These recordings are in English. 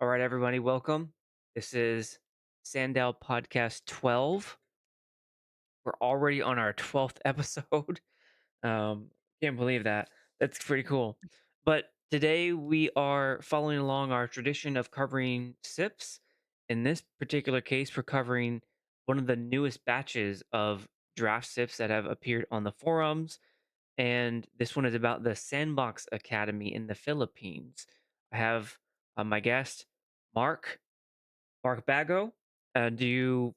All right, everybody, welcome. This is SandDAO Podcast 12. We're already on our 12th episode. Um, can't believe that. That's pretty cool. But today we are following along our tradition of covering SIPs. In this particular case, we're covering one of the newest batches of draft SIPs that have appeared on the forums. And this one is about the Sandbox Academy in the Philippines. I have my guest, Mark. Mark Bago. Do you?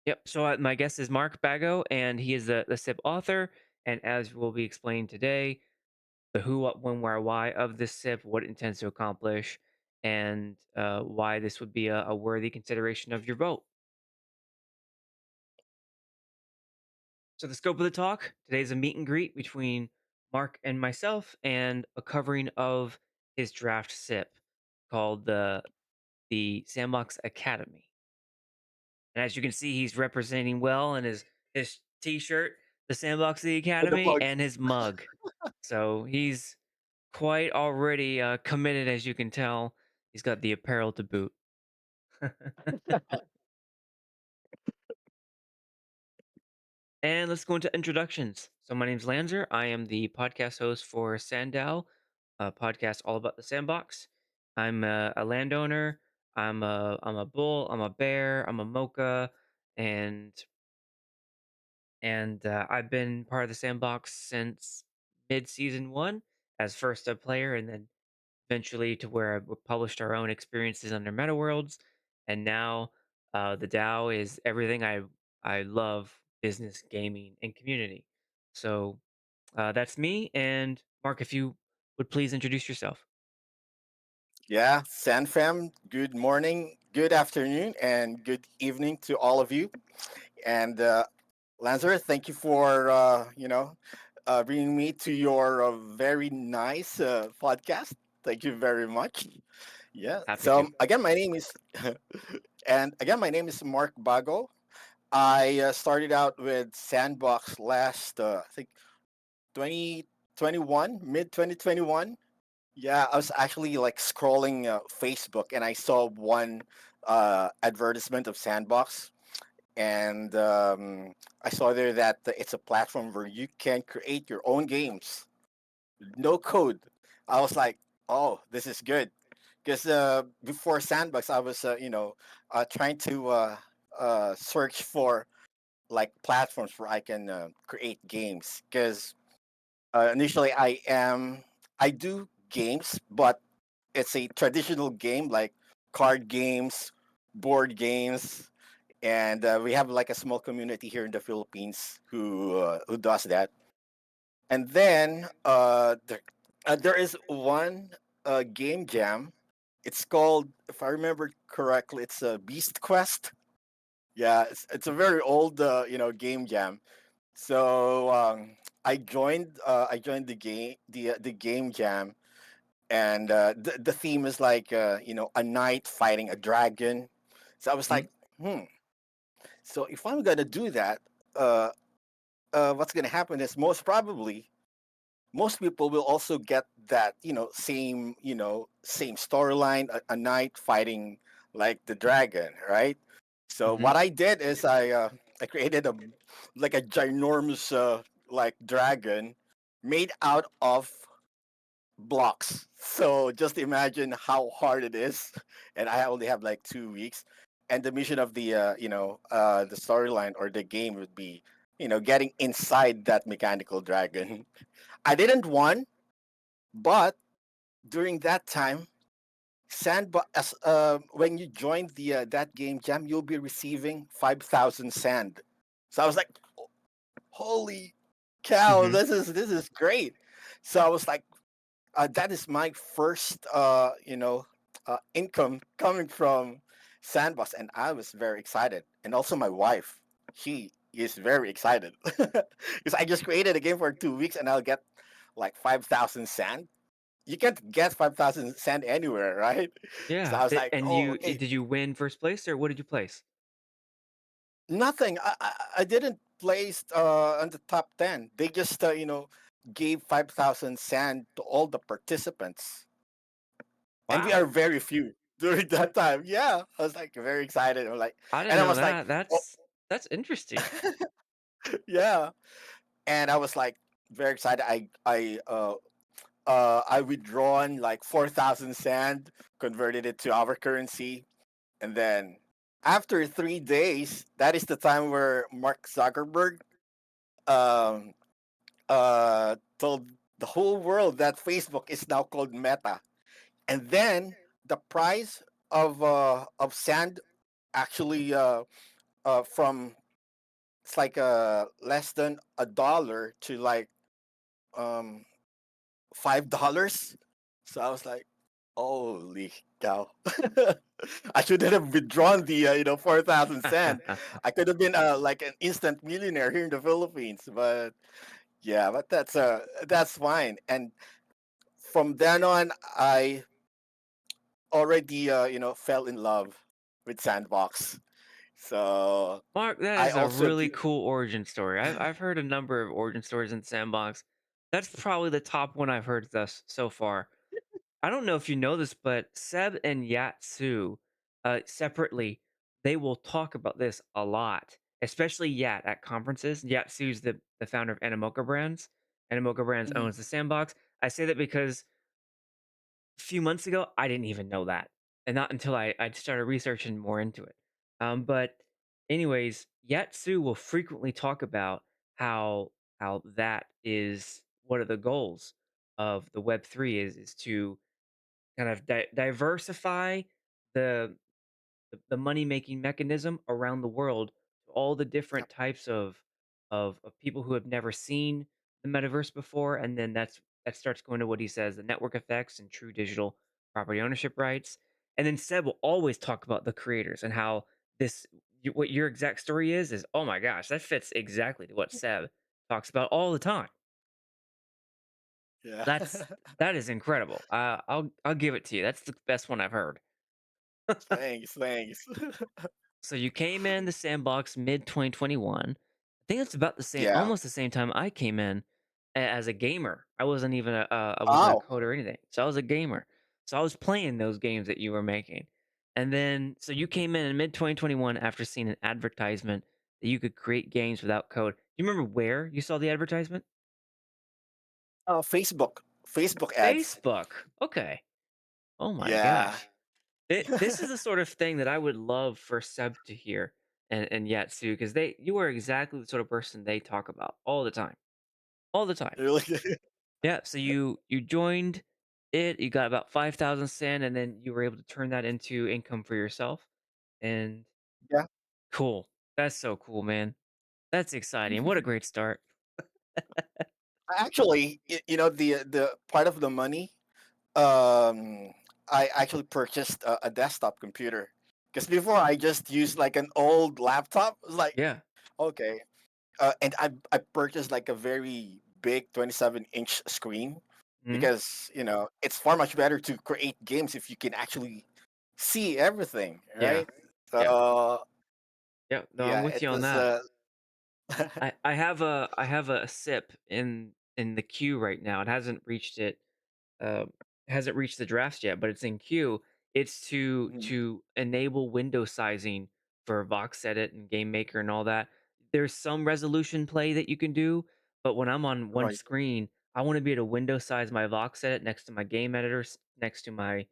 Yep. So my guest is Mark Bago, and he is the SIP author. And as will be explained today, the who, what, when, where, why of this SIP, what it intends to accomplish, and why this would be a worthy consideration of your vote. So the scope of the talk today is a meet and greet between Mark and myself, and a covering of his draft SIP called the Sandbox Academy. And as you can see, he's representing well in his t-shirt, the Sandbox the And the Academy, plug. and his mug. So he's quite already committed, as you can tell. He's got the apparel to boot. And let's go into introductions. So my name's Lanzer. I am the podcast host for SandDAO, a podcast all about the sandbox. I'm a landowner. I'm a bull. I'm a bear. I'm a mocha, and I've been part of the sandbox since mid season one as first a player, and then eventually to where we published our own experiences under Meta Worlds, and now the DAO is everything I love: business, gaming, and community. So that's me. And Mark, if you would please introduce yourself. Yeah, SandFam, good morning, good afternoon, and good evening to all of you. And Lanzer, thank you for bringing me to your very nice podcast. Thank you very much. Yeah. Happy So to. again, my name is my name is Mark Bago. I started out with Sandbox last I think 2021, mid 2021. Yeah, I was actually like scrolling Facebook and I saw one advertisement of Sandbox, and I saw there that it's a platform where you can create your own games, no code. I was like, oh, this is good, because before Sandbox, I was trying to search for like platforms where I can create games, because initially I do games, but it's a traditional game like card games, board games, and we have like a small community here in the Philippines who does that. And then there is one game jam. It's called, if I remember correctly, it's a Beast Quest. Yeah, it's a very old game jam. So I joined the game jam, and the theme is like a knight fighting a dragon. So I was Mhm. like, hmm. So if I'm gonna do that, uh, what's gonna happen is most probably most people will also get that same storyline, a knight fighting like the dragon, right? So Mhm. what I did is I created a ginormous like dragon made out of blocks. So just imagine how hard it is. And I only have like 2 weeks. And the mission of the storyline or the game would be, getting inside that mechanical dragon. I didn't won, but during that time, sandbox. When you join the that game jam, you'll be receiving 5,000 sand. So I was like, holy cow, Mhm. this is great. So I was like, that is my first income coming from Sandbox, and I was very excited. And also my wife, she is very excited because I just created a game for 2 weeks and I'll get like 5,000 sand. You can't get 5,000 sand anywhere, right? So Yeah. I was like, And oh, you okay, did you win first place, or what did you place? nothing. I didn't place on the top 10. They just gave 5,000 sand to all the participants, and we are Wow. very few during that time. Yeah, I was like very excited. I'm like, I didn't and I know was like, that. oh, That's interesting. yeah, and I was like very excited. I withdrawn like 4,000 sand, converted it to our currency, and then after 3 days, that is the time where Mark Zuckerberg um, told the whole world that Facebook is now called Meta, and then the price of sand actually from it's like less than $1 to like um $5. So I was like, holy cow. I shouldn't have withdrawn the 4,000 sand. I could have been like an instant millionaire here in the Philippines, but yeah, but that's fine. And from then on, I already fell in love with Sandbox. So Mark, that I is a also really do. cool origin story. I've heard a number of origin stories in Sandbox. That's probably the top one I've heard thus so far. I don't know if you know this, but Seb and Yatsu, separately, they will talk about this a lot, especially Yat at conferences. Yatsu's the founder of Animoca Brands. Animoca Brands Mhm. owns the Sandbox. I say that because a few months ago, I didn't even know that, and not until I started researching more into it. But anyways, Yatsu will frequently talk about how that is one of the goals of the Web3 is to kind of diversify the the money making mechanism around the world to all the different Yep. types of people who have never seen the metaverse before, and then that starts going to what he says, the network effects and true digital property ownership rights. And then Seb will always talk about the creators and how this what your exact story is oh my gosh, that fits exactly to what Seb talks about all the time. Yeah. That's that is incredible. I'll give it to you. That's the best one I've heard. Thanks, thanks. So you came in the sandbox mid 2021. I think it's about the same, Yeah. almost the same time I came in as a gamer. I wasn't even I wasn't a Oh, coder or anything. So I was a gamer. So I was playing those games that you were making. And then so you came in mid 2021 after seeing an advertisement that you could create games without code. Do you remember where you saw the advertisement? Facebook ads. Facebook. Okay. Oh my Yeah. gosh. This is the sort of thing that I would love for Seb to hear and Yatsu because you are exactly the sort of person they talk about all the time, all the time. Really? Yeah. So you joined it, you got about 5,000 sand, and then you were able to turn that into income for yourself. And Yeah. cool, that's so cool, man. That's exciting. What a great start. Actually, the part of the money, um, I actually purchased a desktop computer because before I just used like an old laptop. It was like, Yeah. okay, and I purchased like a very big 27-inch screen Mhm. because it's far much better to create games if you can actually see everything, Yeah. right? Yeah. So Yeah. No, I'm yeah, with it you on was that. I have a SIP in the queue right now. It uh, hasn't reached the drafts yet, but it's in queue. It's Mhm. to enable window sizing for Vox Edit and Game Maker and all that. There's some resolution play that you can do, but when I'm on one Right, screen, I want to be able to window size my Vox Edit next to my game editor, next to my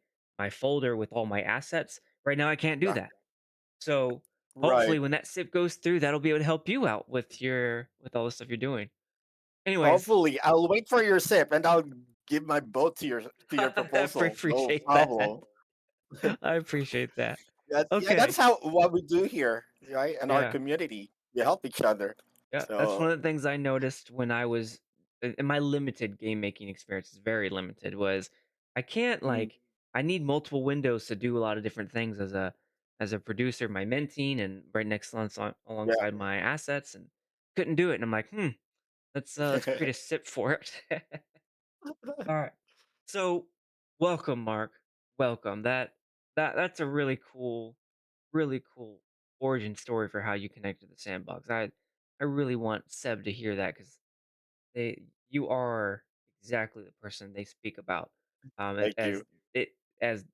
folder with all my assets. Right now, I can't do yeah, that. So right. hopefully, when that SIP goes through, that'll be able to help you out with all the stuff you're doing. Anyways, Hopefully, I'll wait for your sip and I'll give my vote to your I proposal. No appreciate that. problem. I appreciate that. That's Okay. how what we do here, right? In our Yeah. community, we help each other. Yeah. That's So one of the things I noticed when I was in my limited game making experience is very limited was I can't mm, like I need multiple windows to do a lot of different things as a producer, my menting and right next alongside my assets and couldn't do it. And I'm like, let's yeah. create a SIP for it. All right. So, welcome, Mark. Welcome. That's a really cool origin story for how you connected to the sandbox. I really want Seb to hear that because You are exactly the person they speak about, Thank as you. as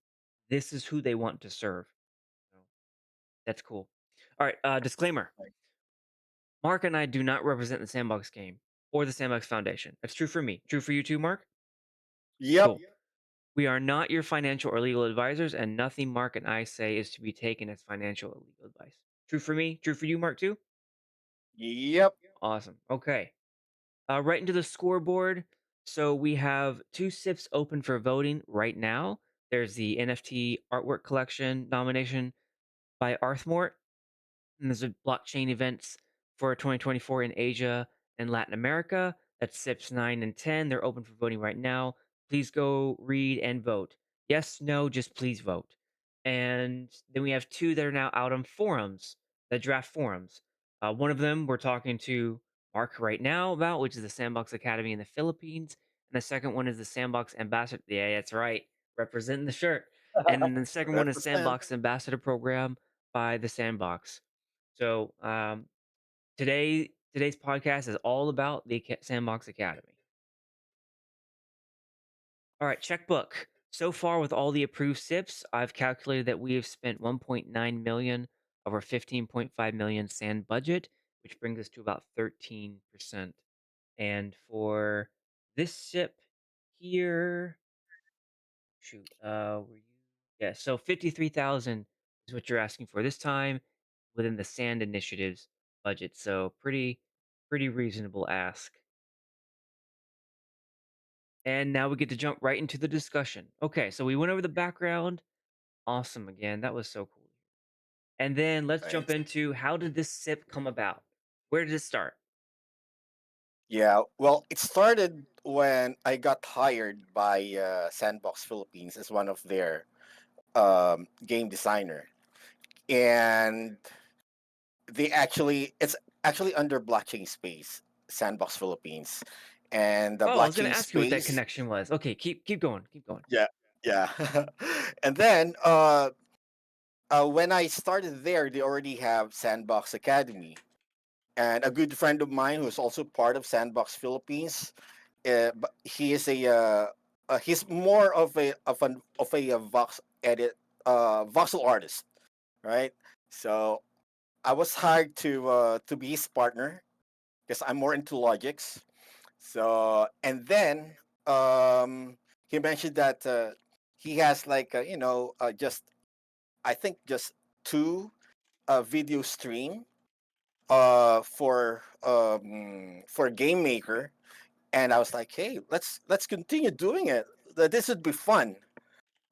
this is who they want to serve. So that's cool. All right, disclaimer: Mark and I do not represent the Sandbox Game or the Sandbox Foundation. That's true for me. True for you too, Mark. Yep. Cool. We are not your financial or legal advisors, and nothing Mark and I say is to be taken as financial or legal advice. True for me. True for you, Mark too. Yep. Awesome. Okay. Right into the scoreboard. So we have two SIPs open for voting right now. There's the NFT artwork collection nomination by Arthmort, and there's a blockchain events for 2024 in Asia and Latin America. That's SIPs 9 and 10. They're open for voting right now. Please go read and vote. Yes, no, just please vote. And then we have two that are now out on forums, the draft forums. One of them we're talking to Mark right now about, which is the Sandbox Academy in the Philippines. And the second one is the Sandbox Ambassador. Yeah, that's right. Representing the shirt. And then the second one is Represent. Sandbox Ambassador Program by the Sandbox. So today's podcast is all about the Sandbox Academy. All right, checkbook. So far, with all the approved SIPs, I've calculated that we have spent 1.9 million of our 15.5 million sand budget, which brings us to about 13%. And for this SIP here, shoot, were you? Yeah, so 53,000 is what you're asking for this time within the sand initiatives budget. So pretty reasonable ask. And now we get to jump right into the discussion. Okay, so we went over the background. Awesome again. That was so cool. And then let's jump Thanks. into how did this SIP come about? Where did it start? Yeah. Well, it started when I got hired by Sandbox Philippines as one of their game designer, and it's actually under blockchain space, Sandbox Philippines, and the Oh, I was gonna blockchain ask you what that space. connection was. Okay, keep going, keep going. Yeah. Yeah. And then when I started there, they already have Sandbox Academy. And a good friend of mine who's also part of Sandbox Philippines, but he is he's more of a voxel artist, right? So I was hired to be his partner because I'm more into logics. So and then he mentioned that he has like just I think just two video stream for Game Maker, and I was like, hey, let's continue doing it. This would be fun.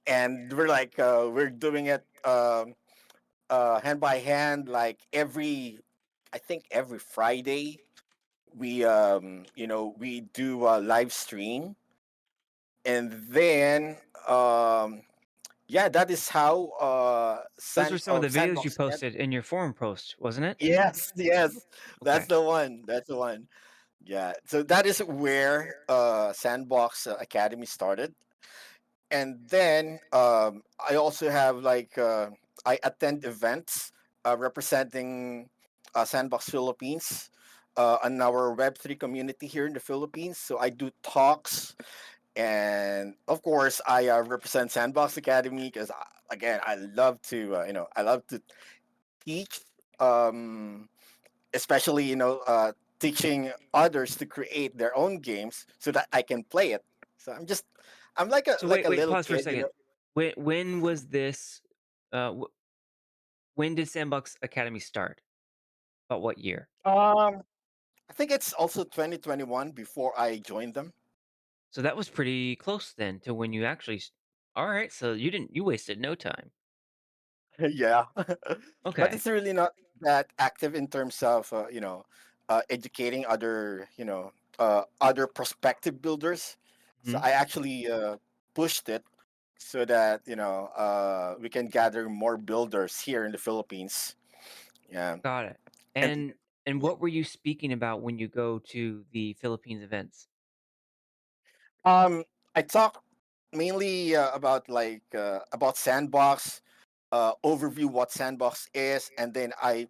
And we're doing it hand by hand, like I think every Friday we do a live stream, and then yeah, that is how Those were some of the videos you Sandbox. posted in your forum post, wasn't it? Yes, yes, that's Okay. the one. That's the one. Yeah, so that is where Sandbox Academy started, and then I also have I attend events representing Sandbox Philippines and our Web3 community here in the Philippines. So I do talks, and of course I represent Sandbox Academy because again I love to teach. Especially teaching others to create their own games so that I can play it. So I'm So like wait, a wait, little pause for a kid, second. When was this? When did Sandbox Academy start? About what year? I think it's also 2021 before I joined them. So that was pretty close then to when you actually. All right, so you wasted no time. Yeah, but Okay. it's really not that active in terms of educating other other prospective builders. So Hmm. I actually pushed it so that we can gather more builders here in the Philippines. Yeah, Got it. and And what were you speaking about when you go to the Philippines events? I talk mainly about Sandbox, overview what Sandbox is, and then I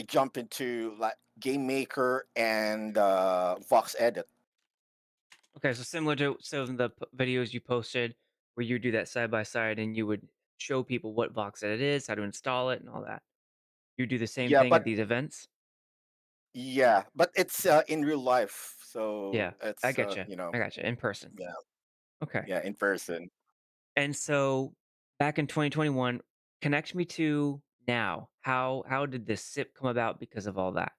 jump into like Game Maker and Vox Edit. Okay, so similar to the videos you posted where you do that side by side and you would show people what Voxset it is, how to install it, and all that. You do the same Yeah, thing but at these events? it's in real life, so Yeah, I it's getcha. I gotcha. In person. yeah, Okay. yeah, in person. And so back in 2021, connect me to now. How did this SIP come about because of all that?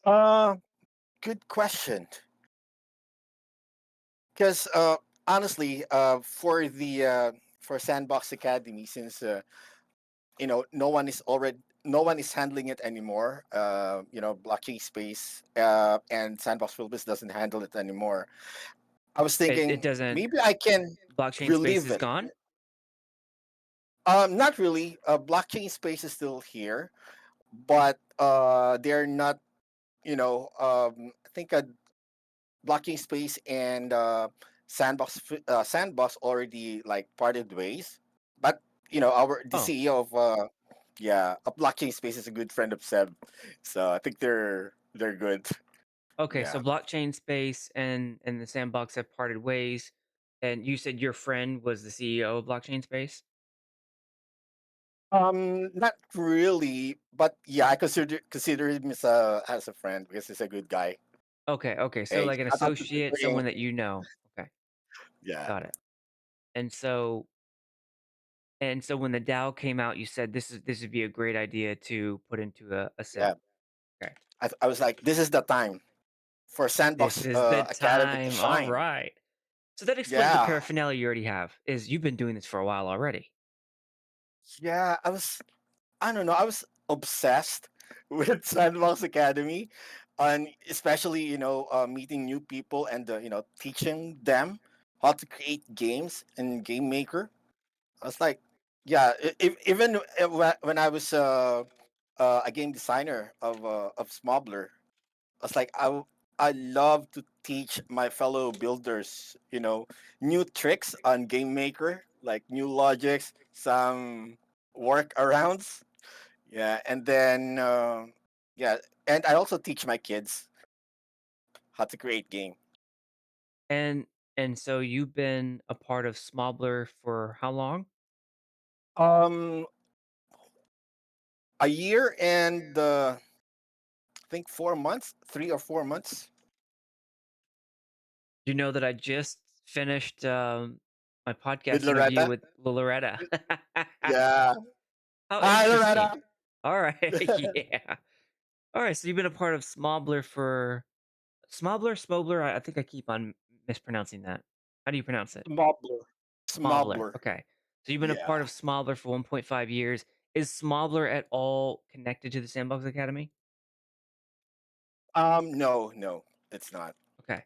Uh, Good question. Because honestly, for Sandbox Academy, since no one is handling it anymore. Blockchain space and Sandbox Philippines doesn't handle it anymore. I was It thinking doesn't maybe I can blockchain space relive is it. gone? Not really. Blockchain space is still here, but they're not. I think blockchain space and Sandbox already like parted ways. But our the Oh, CEO of blockchain space is a good friend of Seb, so I think they're good. okay. So Yeah. blockchain space and the sandbox have parted ways. And you said your friend was the CEO of blockchain space? Not really, but yeah, I consider him as a friend because he's a good guy. Okay, okay. So Hey, like an shout out to associate, Green. someone that you know. Okay, Yeah, got it. And so when the DAO came out, you said this would be a great idea to put into a SIP. yeah. Okay. I was like, this is the time for This Sandbox is the Academy to time. All shine. right. So that explains the Yeah, paraphernalia you already have. Is you've been doing this for a while already. yeah. I don't know. I was obsessed with Sandbox Academy, and especially meeting new people and teaching them how to create games in Game Maker. I was like, yeah. Even when I was a game designer of Smubbler, I was like, I love to teach my fellow builders, new tricks on Game Maker, like new logics, some workarounds. Yeah, and then yeah, and I also teach my kids how to create game. And so you've been a part of Smobbler for how long? Um, a year and I think 4 months, 3 or 4 months You know that I just finished my with podcast interview Loretta. with Loretta. Yeah. How Hi, interesting. Loretta. All right. Yeah. All right. So you've been a part of Smobbler for Smobbler, Smobler. I think I keep on mispronouncing that. How do you pronounce it? Smubbler. Smobbler. Smubbler. Okay. So you've been a part Yeah. of Smobbler for 1.5 years. Is Smobbler at all connected to the Sandbox Academy? No, no, it's not. Okay.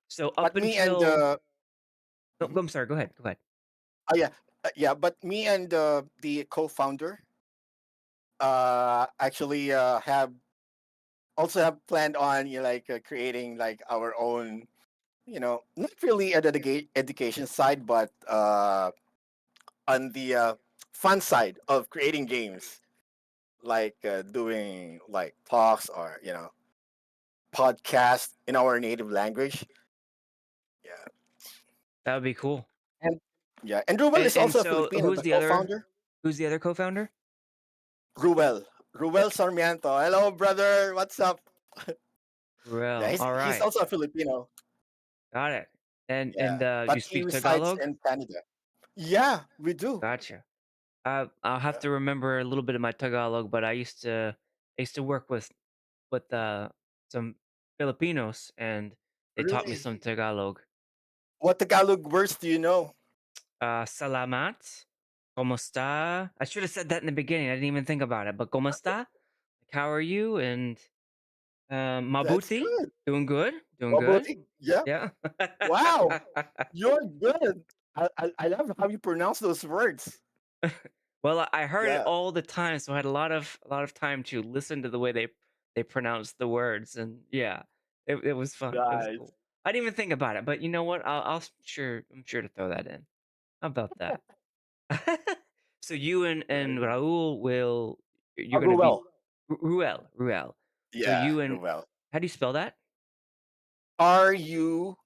So up But me and until no, mhm. I'm sorry. Go ahead. Go ahead. Yeah, yeah. But me and the co-founder actually have planned on creating like our own, not really a education side, but on the fun side of creating games, like doing like talks or podcasts in our native language. Yeah, That would be cool. and yeah, and Ruel is And also a so Filipino, the co-founder. who's the other co-founder? Ruel Sarmiento. Hello, brother. What's up? Yeah, Ruel. All he's right. also a Filipino. Got it. Yeah, You but he speak resides Tagalog? in Canada. Yeah, we do. Gotcha. I'll have Yeah. to remember a little bit of my Tagalog, but I used to work with some Filipinos and they taught me Really? some Tagalog. What Tagalog words do you know? Salamat. Kumusta? I should have said that in the beginning. I didn't even think about it. But kumusta? Like, how are you? And That's mabuti? good. Doing good? Doing good? Mabuti? Yeah. Yeah. Wow, you're good. I love how you pronounce those words. Well, I heard it Yeah. all the time, so I had a lot of time to listen to the way they pronounce the words, and yeah, it was fun. It was Nice. cool. I didn't even think about it, but you know what? I'm sure to throw that in. How about that? So you and Very Raul will you're gonna be Ruel. Ruel. So Yeah, Ruel. How do you spell that? Ruel.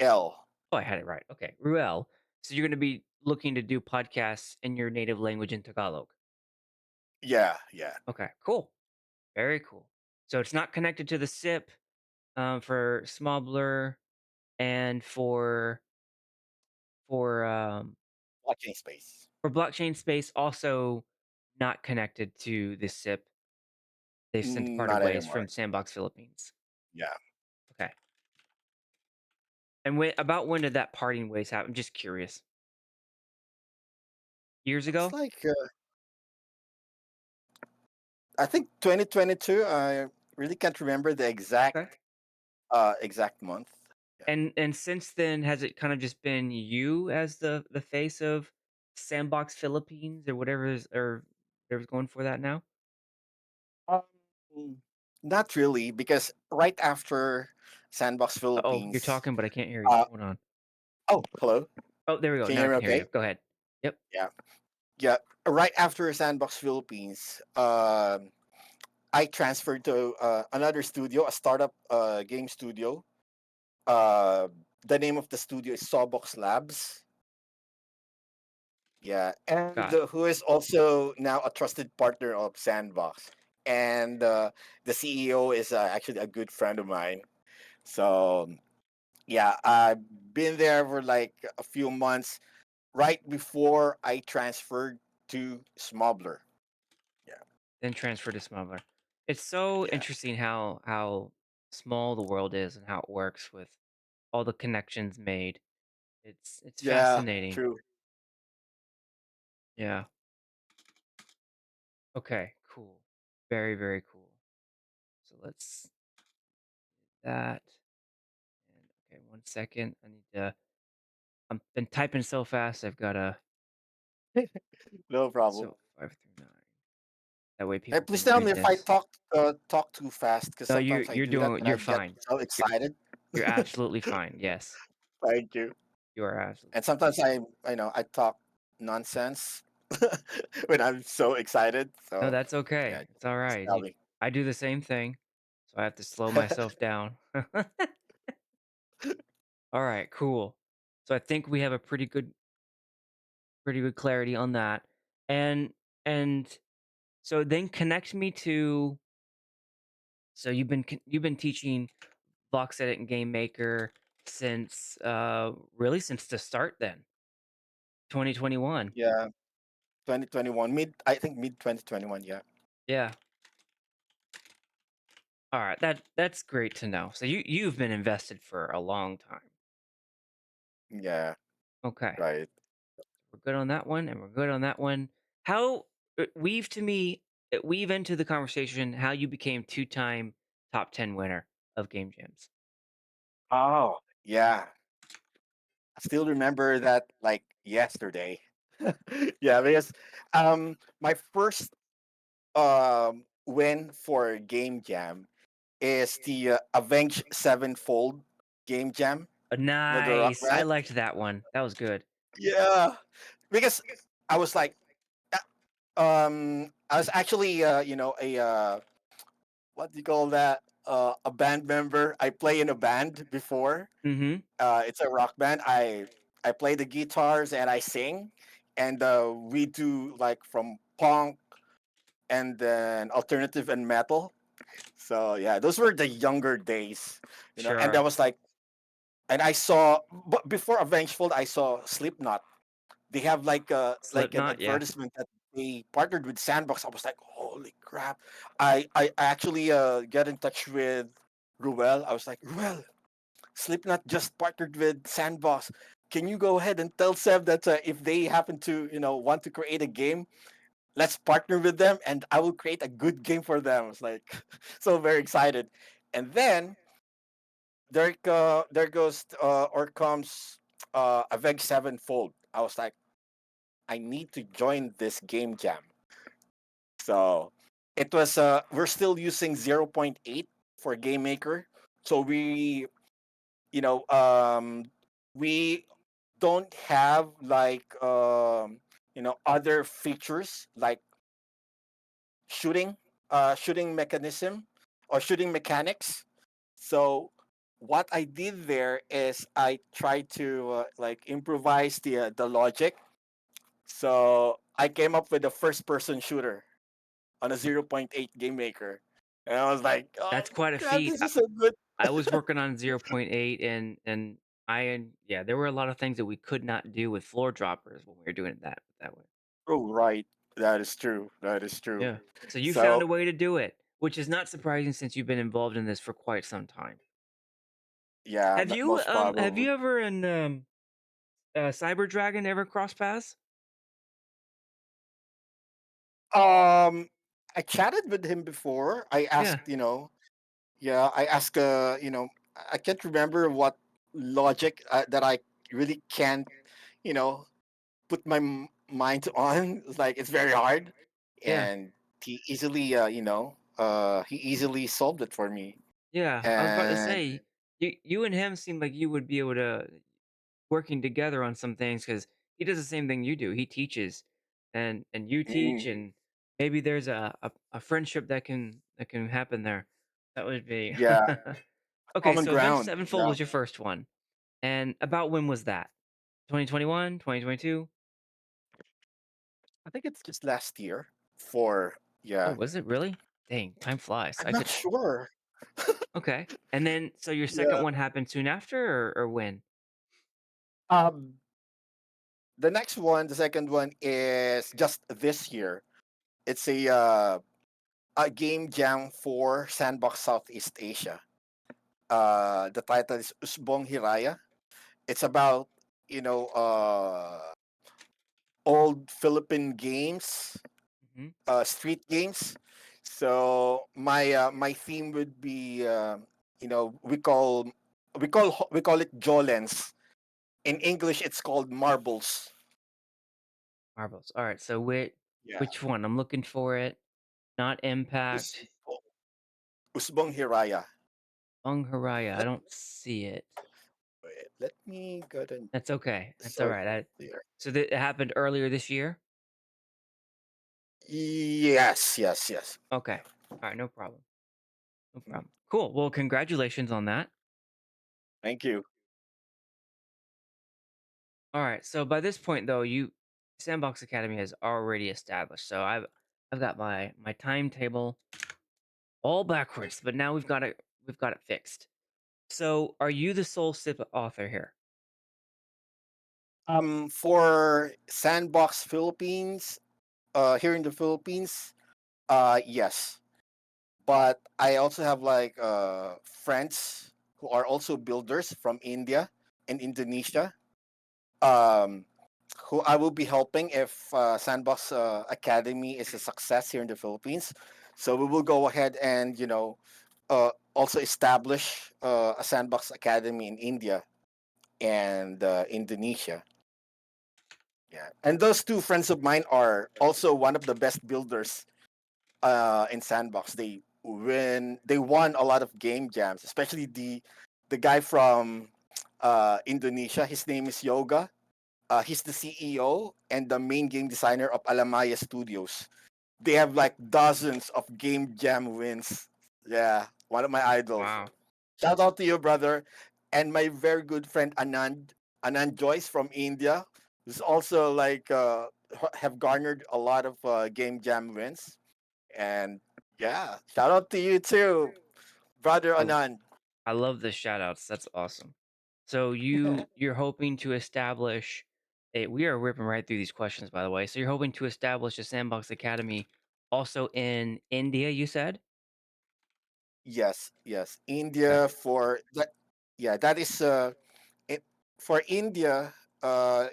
Oh, I had it right. Okay, Ruel. So you're going to be looking to do podcasts in your native language in Tagalog. Yeah, yeah. Okay, cool. Very cool. So it's not connected to the SIP for small blur and for um, Blockchain space. for blockchain space. Also not connected to the SIP. They've since parted Not ways anymore. from Sandbox Philippines. Yeah. Okay. And about when did that parting ways happen? I'm just curious. Years It's ago? like I think 2022. I really can't remember the Okay. exact month. Yeah. And since then, has it kind of just been you as the face of Sandbox Philippines or whatever is or whatever's going for that now? Um, Not really, because right after Sandbox Oh, you're Philippines, talking, but I can't hear you. uh, Hold on. oh, hello, Oh, there we go. can you Now I hear me? can hear Okay, you. Go ahead. Yep. yeah, yeah. Right after Sandbox Philippines, I transferred to another studio, a startup game studio. Uh, the name of the studio is Sawbox Labs. Yeah, and Got it. who is also now a trusted partner of Sandbox. And the CEO is actually a good friend of mine. So yeah, I've been there for like a few months right before I transferred to Smubbler. Yeah, Then transfer to smuggler. It's so yeah, interesting how small the world is and how it works with all the connections made. It's yeah. fascinating. True. Yeah. Okay. Cool. Very very cool. So let's that. And okay, 1 second. I need to. I'm been typing so fast. I've got to. No problem. So 5 through 9. That way Hey, people please can tell me read if I this. talk too fast, because No, sometimes I you're do that doing and I you're get fine. so You're excited. you're absolutely fine. Yes, Thank you. you are absolutely And fine. sometimes I talk nonsense when I'm so excited. No, So that's yeah, okay. It's all just right. tell me. I do the same thing, so I have to slow myself down. All right, cool. So I think we have a pretty good clarity on that. And and so then connect me to so you've been teaching Vox Edit and Game Maker since really since the start then 2021. Yeah, 2021, I think mid 2021. Yeah, Yeah. All right. That's great to know. So you've been invested for a long time. yeah, Okay. right. We're good on that one and we're good on that one. How weave to me weave into the conversation how you became two-time top 10 winner of game jams. Oh, yeah. I still remember that like yesterday. Yeah, because my first win for Game Jam is the Avenged Sevenfold Game Jam. You know, the rock Nice. I band. liked that one. That was good. Yeah, because I was like, I was actually, what do you call that? A band member. I play in a band before. Mhm. It's a rock band. I play the guitars and I sing, and we do like from punk and then alternative and metal. So yeah, those were the younger days, And that Sure. was like, and I saw, but before Avengeful, I saw Slipknot. They have like an Slipknot, yeah. advertisement that they partnered with Sandbox. I was like, holy crap! I actually got in touch with Ruel. I was like, Ruel, Slipknot just partnered with Sandbox. Can you go ahead and tell Seb that if they happen to want to create a game, let's partner with them, and I will create a good game for them. I was like, so very excited. And then there goes or comes Aveng Sevenfold. I was like, I need to join this game jam. So it was we're still using 0.8 for Game Maker. So you know we don't have like other features like shooting shooting mechanism or shooting mechanics. So what I did there is I tried to like improvise the logic. So I came up with a first person shooter on a zero point 0.8 game maker. And I was like, oh That's quite a god, feat. this is so good. I was working on zero point 0.8 and yeah, there were a lot of things that we could not do with floor droppers when we were doing it that way. Oh right. That is true. That is true. Yeah. So you found So a way to do it, which is not surprising since you've been involved in this for quite some time. yeah, most Have probably. you ever in Cyber Dragon ever cross paths? Um I chatted with him before. I Yeah. asked, yeah, I asked I can't remember what logic that I really can't, you know, put my mind on. It's like it's very hard, Yeah. and he easily, he easily solved it for me. Yeah. I was about to And say you and him seem like you would be able to working together on some things because he does the same thing you do. He teaches, and you teach, mm, and maybe there's a friendship that can happen there. That would be yeah, okay. common So Avenged ground. Sevenfold Yeah, was your first one, and about when was that? 2021, 2022? I think it's just last year. For Oh, yeah, was it really? Dang, time flies. I'm I not could sure. okay. And then so your second Yeah. one happened soon after, or when? Um, the next one, the second one is just this year. It's a game jam for Sandbox Southeast Asia. The title is Usbong Hiraya. It's about you know uh, old Philippine games, Hmm. street games. So my theme would be we call it jolens. In English, it's called marbles. Marbles. All right. So Yeah, which one? I'm looking for it. Not Impact. Usbong, Usbong Hiraya. Bung Haraya, I Let, don't see it. let me get a That's okay. That's search alright. there. So that it happened earlier this year? Yes, yes, yes. Okay. Alright, no problem. No Mm, problem. Cool. Well, congratulations on that. thank you. Alright, so by this point though, you Sandbox Academy has already established. So I've got my timetable all backwards, but now we've got it fixed. So are you the sole SIP author here? For Sandbox Philippines, here in the Philippines, yes. But I also have like friends who are also builders from India and Indonesia, um, who I will be helping if Sandbox Academy is a success here in the Philippines. So we will go ahead and also establish a Sandbox Academy in India and Indonesia. Yeah, and those two friends of mine are also one of the best builders in Sandbox. They won a lot of game jams, especially the guy from Indonesia. His name is Yoga. He's the CEO and the main game designer of Alamaya Studios. They have like dozens of game jam wins. Yeah, one of my idols. Wow. Shout out to you, brother. And my very good friend Anand Joyce from India, who's also like have garnered a lot of game jam wins. And yeah, shout out to you too, brother I Anand. I love the shout outs. That's awesome. So you're hoping to establish a we are ripping right through these questions by the way. So you're hoping to establish a Sandbox Academy also in India, you said? Yes, yes. Okay. India for that. Yeah, that is it for India.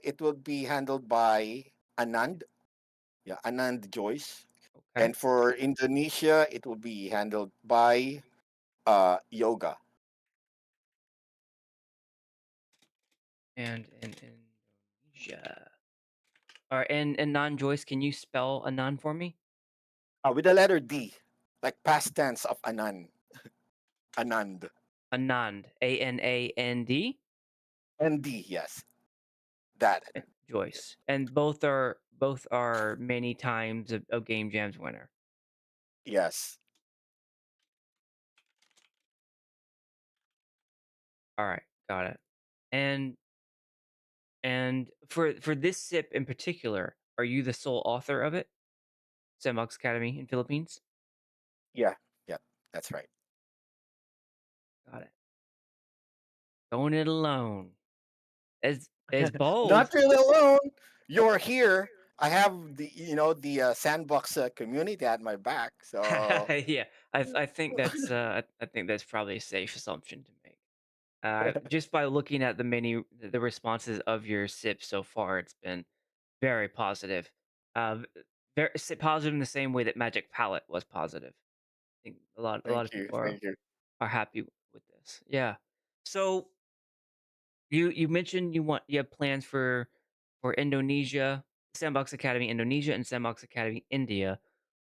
It will be handled by Anand. Yeah, Anand Joyce. Okay. And for Indonesia, it will be handled by Yoga. And in Indonesia. All right, and non Joyce, can you spell Anan for me? With the letter D, like past tense of Anand. Anand. ANAND? And D, yes, that. Joyce. And both are many times of game jams winner. Yes. All right, got it. And for this SIP in particular, are you the sole author of it? Sandbox Academy in Philippines? Yeah, yeah, that's right. Got it. Going it alone. As Not bold. really alone. You're here. I have the sandbox community at my back. So Yeah, I think that's I think that's probably a safe assumption to make. Just by looking at the responses of your SIP so far, it's been very positive. Very positive in the same way that Magic Palette was positive. I think a lot thank of you, people thank you. are happy with this. Yeah. So you mentioned you have plans for Indonesia, Sandbox Academy Indonesia, and Sandbox Academy India.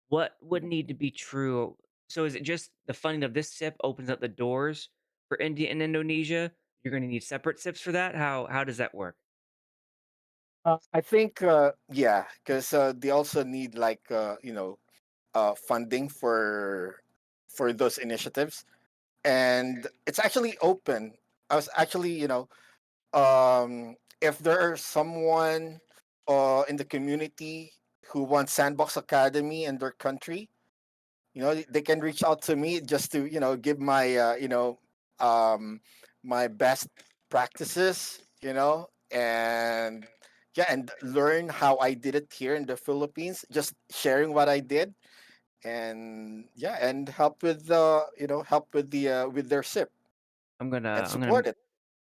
What would Mhm. need to be true? So is it just the funding of this SIP opens up the doors for India and Indonesia? You're going to need separate SIPs for that. How does that work? I think yeah, because they also need like funding for those initiatives, and it's actually open. I was actually if there is someone in the community who wants Sandbox Academy in their country, they can reach out to me just to give my my best practices, and yeah, and learn how I did it here in the Philippines, just sharing what I did, and yeah, and help with help with their SIP I'm gonna and I'm gonna support it.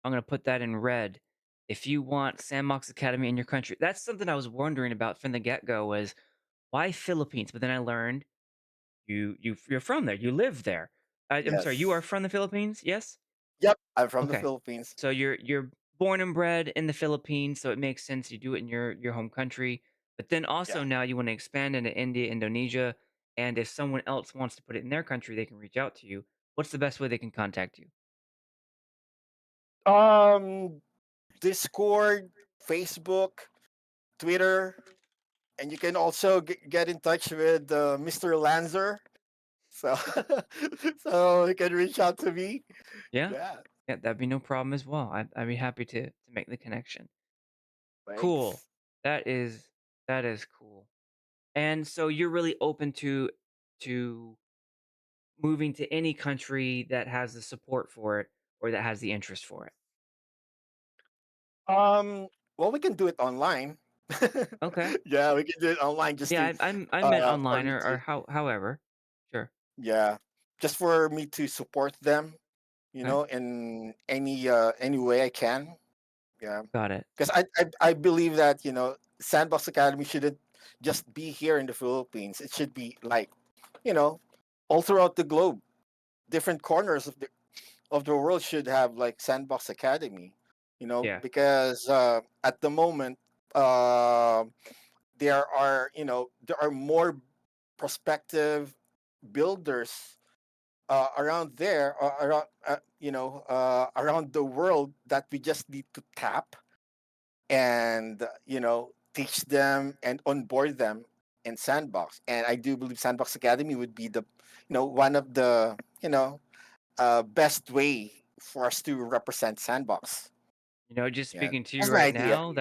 I'm gonna put that in red. If you want Sandbox Academy in your country, that's something I was wondering about from the get go. Was why Philippines? But then I learned you're from there. You live there. I'm sorry. You are Yes. from the Philippines. Yes. Yep, I'm from the Okay. Philippines. So you're born and bred in the Philippines, so it makes sense you do it in your home country. But then Yeah. also now you want to expand into India, Indonesia, and if someone else wants to put it in their country, they can reach out to you. What's the best way they can contact you? Um, Discord, Facebook, Twitter, and you can also get in touch with Mr. Lanzer. So, so you can reach out to me. Yeah, Yeah, yeah, that'd be no problem as well. I'd be happy to make the connection. Cool. thanks. That is that is cool. And so you're really open to moving to any country that has the support for it or that has the interest for it. Um, well, we can do it online. Okay. Yeah, we can do it online just Yeah, to I meant for online me to, or however. Sure. yeah, just for me to support them, Okay. in any way I can. Yeah, Got it. because I believe that Sandbox Academy shouldn't just be here in the Philippines. It should be like you know all throughout the globe. Different corners of the world should have like Sandbox Academy. Yeah. Because at the moment uh, there are more prospective builders around there, around around the world, that we just need to tap and teach them and onboard them in Sandbox. And I do believe Sandbox Academy would be the one of the best way for us to represent Sandbox. Just Yeah, speaking to you that's my right idea. now,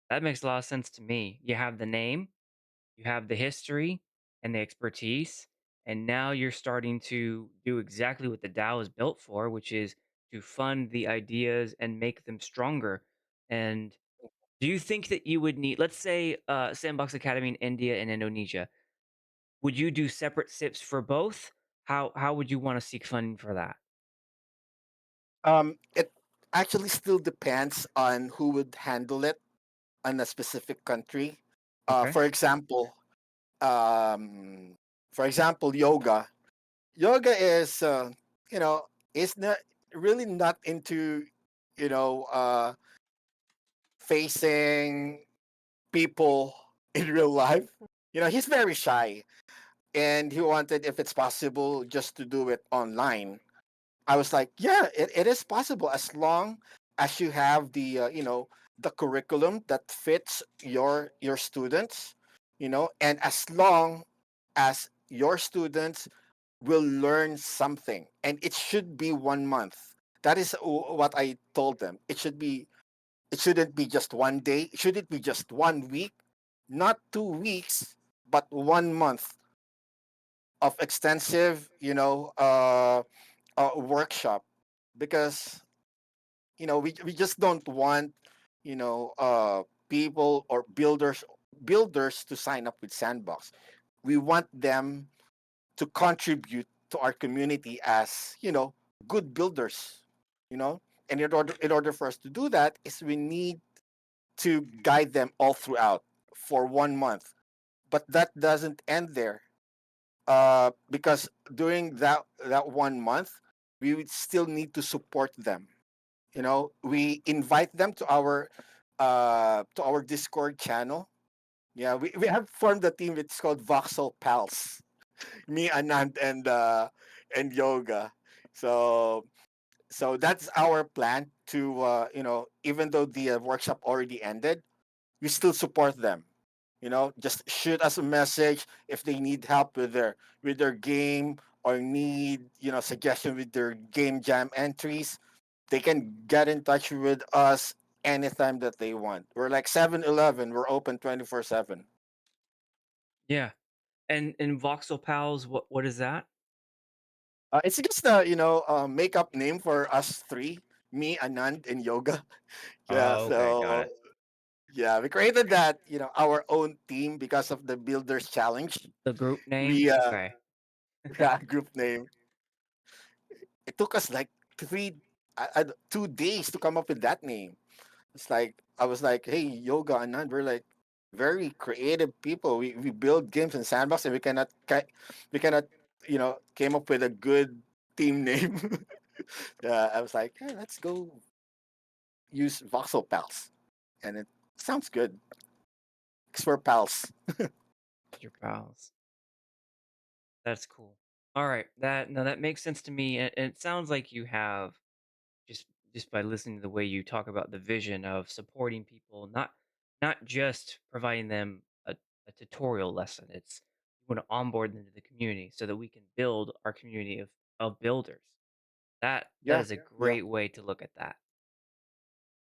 that makes a lot of sense to me. You have the name, you have the history and the expertise, and now you're starting to do exactly what the DAO is built for, which is to fund the ideas and make them stronger. And do you think that you would need, let's say, Sandbox Academy in India and Indonesia? Would you do separate SIPs for both? How would you want to seek funding for that? It actually still depends on who would handle it on a specific country. Okay. For example, um, yoga. Yoga is is not really not into you know uh, facing people in real life. He's very shy, and he wanted, if it's possible, just to do it online. I was like, yeah, it is possible, as long as you have the curriculum that fits your students, and as long as your students will learn something, and it should be 1 month. That is what I told them. It shouldn't be just one day. It shouldn't be just 1 week, not 2 weeks, but 1 month of extensive, workshop, because we just don't want people or builders to sign up with Sandbox. We want them to contribute to our community as good builders. You know, and in order for us to do that, is we need to guide them all throughout for 1 month. But that doesn't end there, because during that 1 month, we would still need to support them. We invite them to our Discord channel. Yeah, we have formed a team. It's called Voxel Pals. Me, Anand, and Yoga. So that's our plan to even though the workshop already ended, we still support them. Just shoot us a message if they need help with their game, or need suggestion with their game jam entries. They can get in touch with us anytime that they want. We're like 7-Eleven. We're open 24/7. Yeah. And Voxel Pals, what is that? It's just a makeup name for us three, me, Anand, and Yoga. Yeah, Oh, okay, got so it. yeah, we created that our own team because of the Builders Challenge. The group name? We Okay. yeah, group name. It took us like 2 days to come up with that name. It's like I was like, hey, Yoga and Anand, we're like very creative people. We build games in Sandbox, and we cannot came up with a good team name. I was like, hey, let's go use Voxel Pals, and it sounds good. 'Cause we're pals. Your pals. That's cool. All right. That makes sense to me. And it sounds like you have just just by listening to the way you talk about the vision of supporting people, not just providing them a tutorial lesson. It's you want to onboard them to the community so that we can build our community of builders. That Yeah, is a yeah, great way to look at that.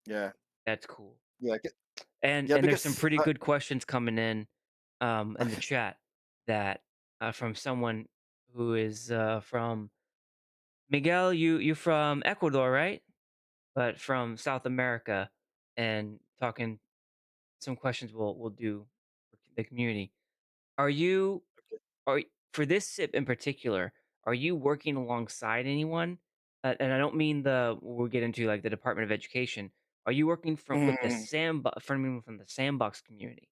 yeah, That's cool. yeah, And yeah. there's some Because pretty good questions coming in the chat that from someone who is from Miguel. You're from Ecuador, right? But from South America, and talking some questions we'll do for the community. Are you are for this SIP in particular? Are you working alongside anyone? And I don't mean we'll get into like the Department of Education. Are you working from with the mm, sandbox from the sandbox community?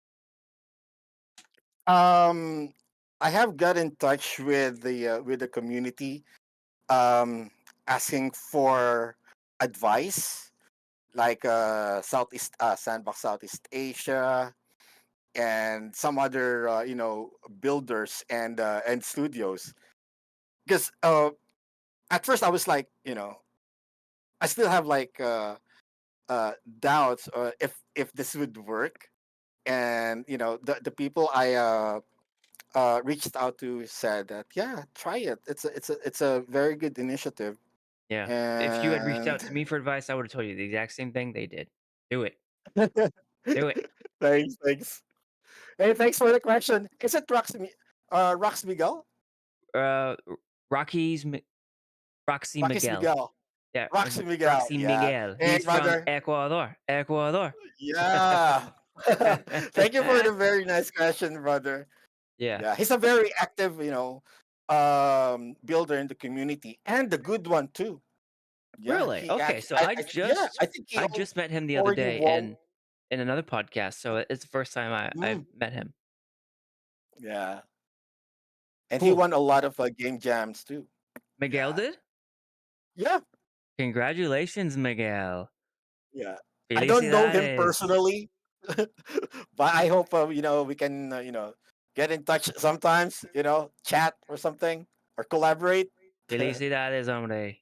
um, I have got in touch with the community, um, asking for advice, like Southeast Sandbox Southeast Asia, and some other builders and studios. Because at first I was like, I still have like doubts if this would work. And the people I reached out to said that, yeah, try it. It's a very good initiative. Yeah. If you had reached And out to me for advice, I would have told you the exact same thing they did. Do it. Do it. thanks. Hey, thanks for the question. Is it Rox Miguel? Uh, Rocky's Roxy Roxy Miguel. Miguel. Yeah, Roxy Miguel. Roxy Yeah. Miguel. Hey, He's from brother. Ecuador. Ecuador. Yeah. Thank you for the very nice question, brother. Yeah. Yeah, he's a very active, builder in the community, and the good one too. Yeah, Really? he Okay, act. so Yeah, I think he I just met him the other already day won. in another podcast, so it's the first time I've Mm, met him. yeah, and he Cool. won a lot of game jams too. Miguel Yeah, did? yeah, Congratulations, Miguel. yeah. I don't know him Felicidades. personally, but I hope we can get in touch sometimes. Chat or something, or collaborate. Felicidades, hombre.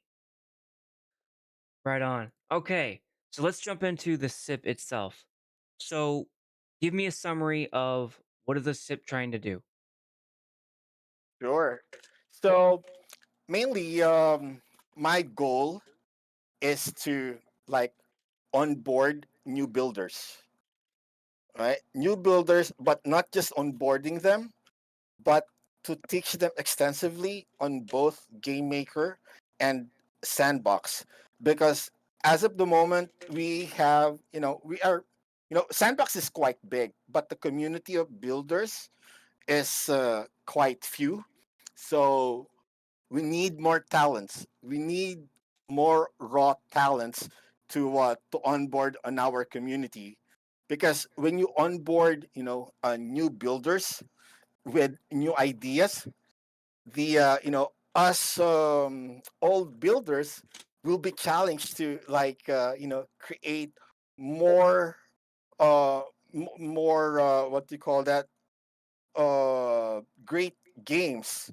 Right on. Okay, so let's jump into the SIP itself. So, give me a summary of what is the SIP trying to do? Sure. So mainly, my goal is to like onboard new builders, right? New builders, but not just onboarding them, but to teach them extensively on both Game Maker and Sandbox. Because as of the moment, we have, we are, Sandbox is quite big, but the community of builders is quite few. So we need more talents. We need more raw talents to onboard on our community, because when you onboard, new builders with new ideas, the us old builders will be challenged to create more more what do you call that, great games,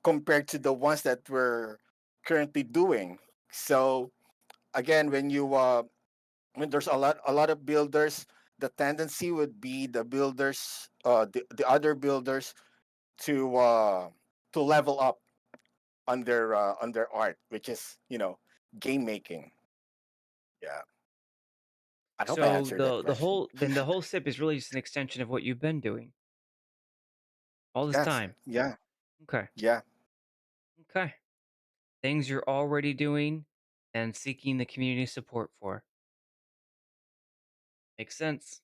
compared to the ones that we're currently doing. So again, when there's a lot of builders, the tendency would be the builders, the other builders to uh, to level up on their art, which is game making. Yeah, I hope I So answered that question. the whole SIP is really just an extension of what you've been doing all this Yes, time. yeah, Okay. yeah, Okay. Things you're already doing and seeking the community support for. Makes sense.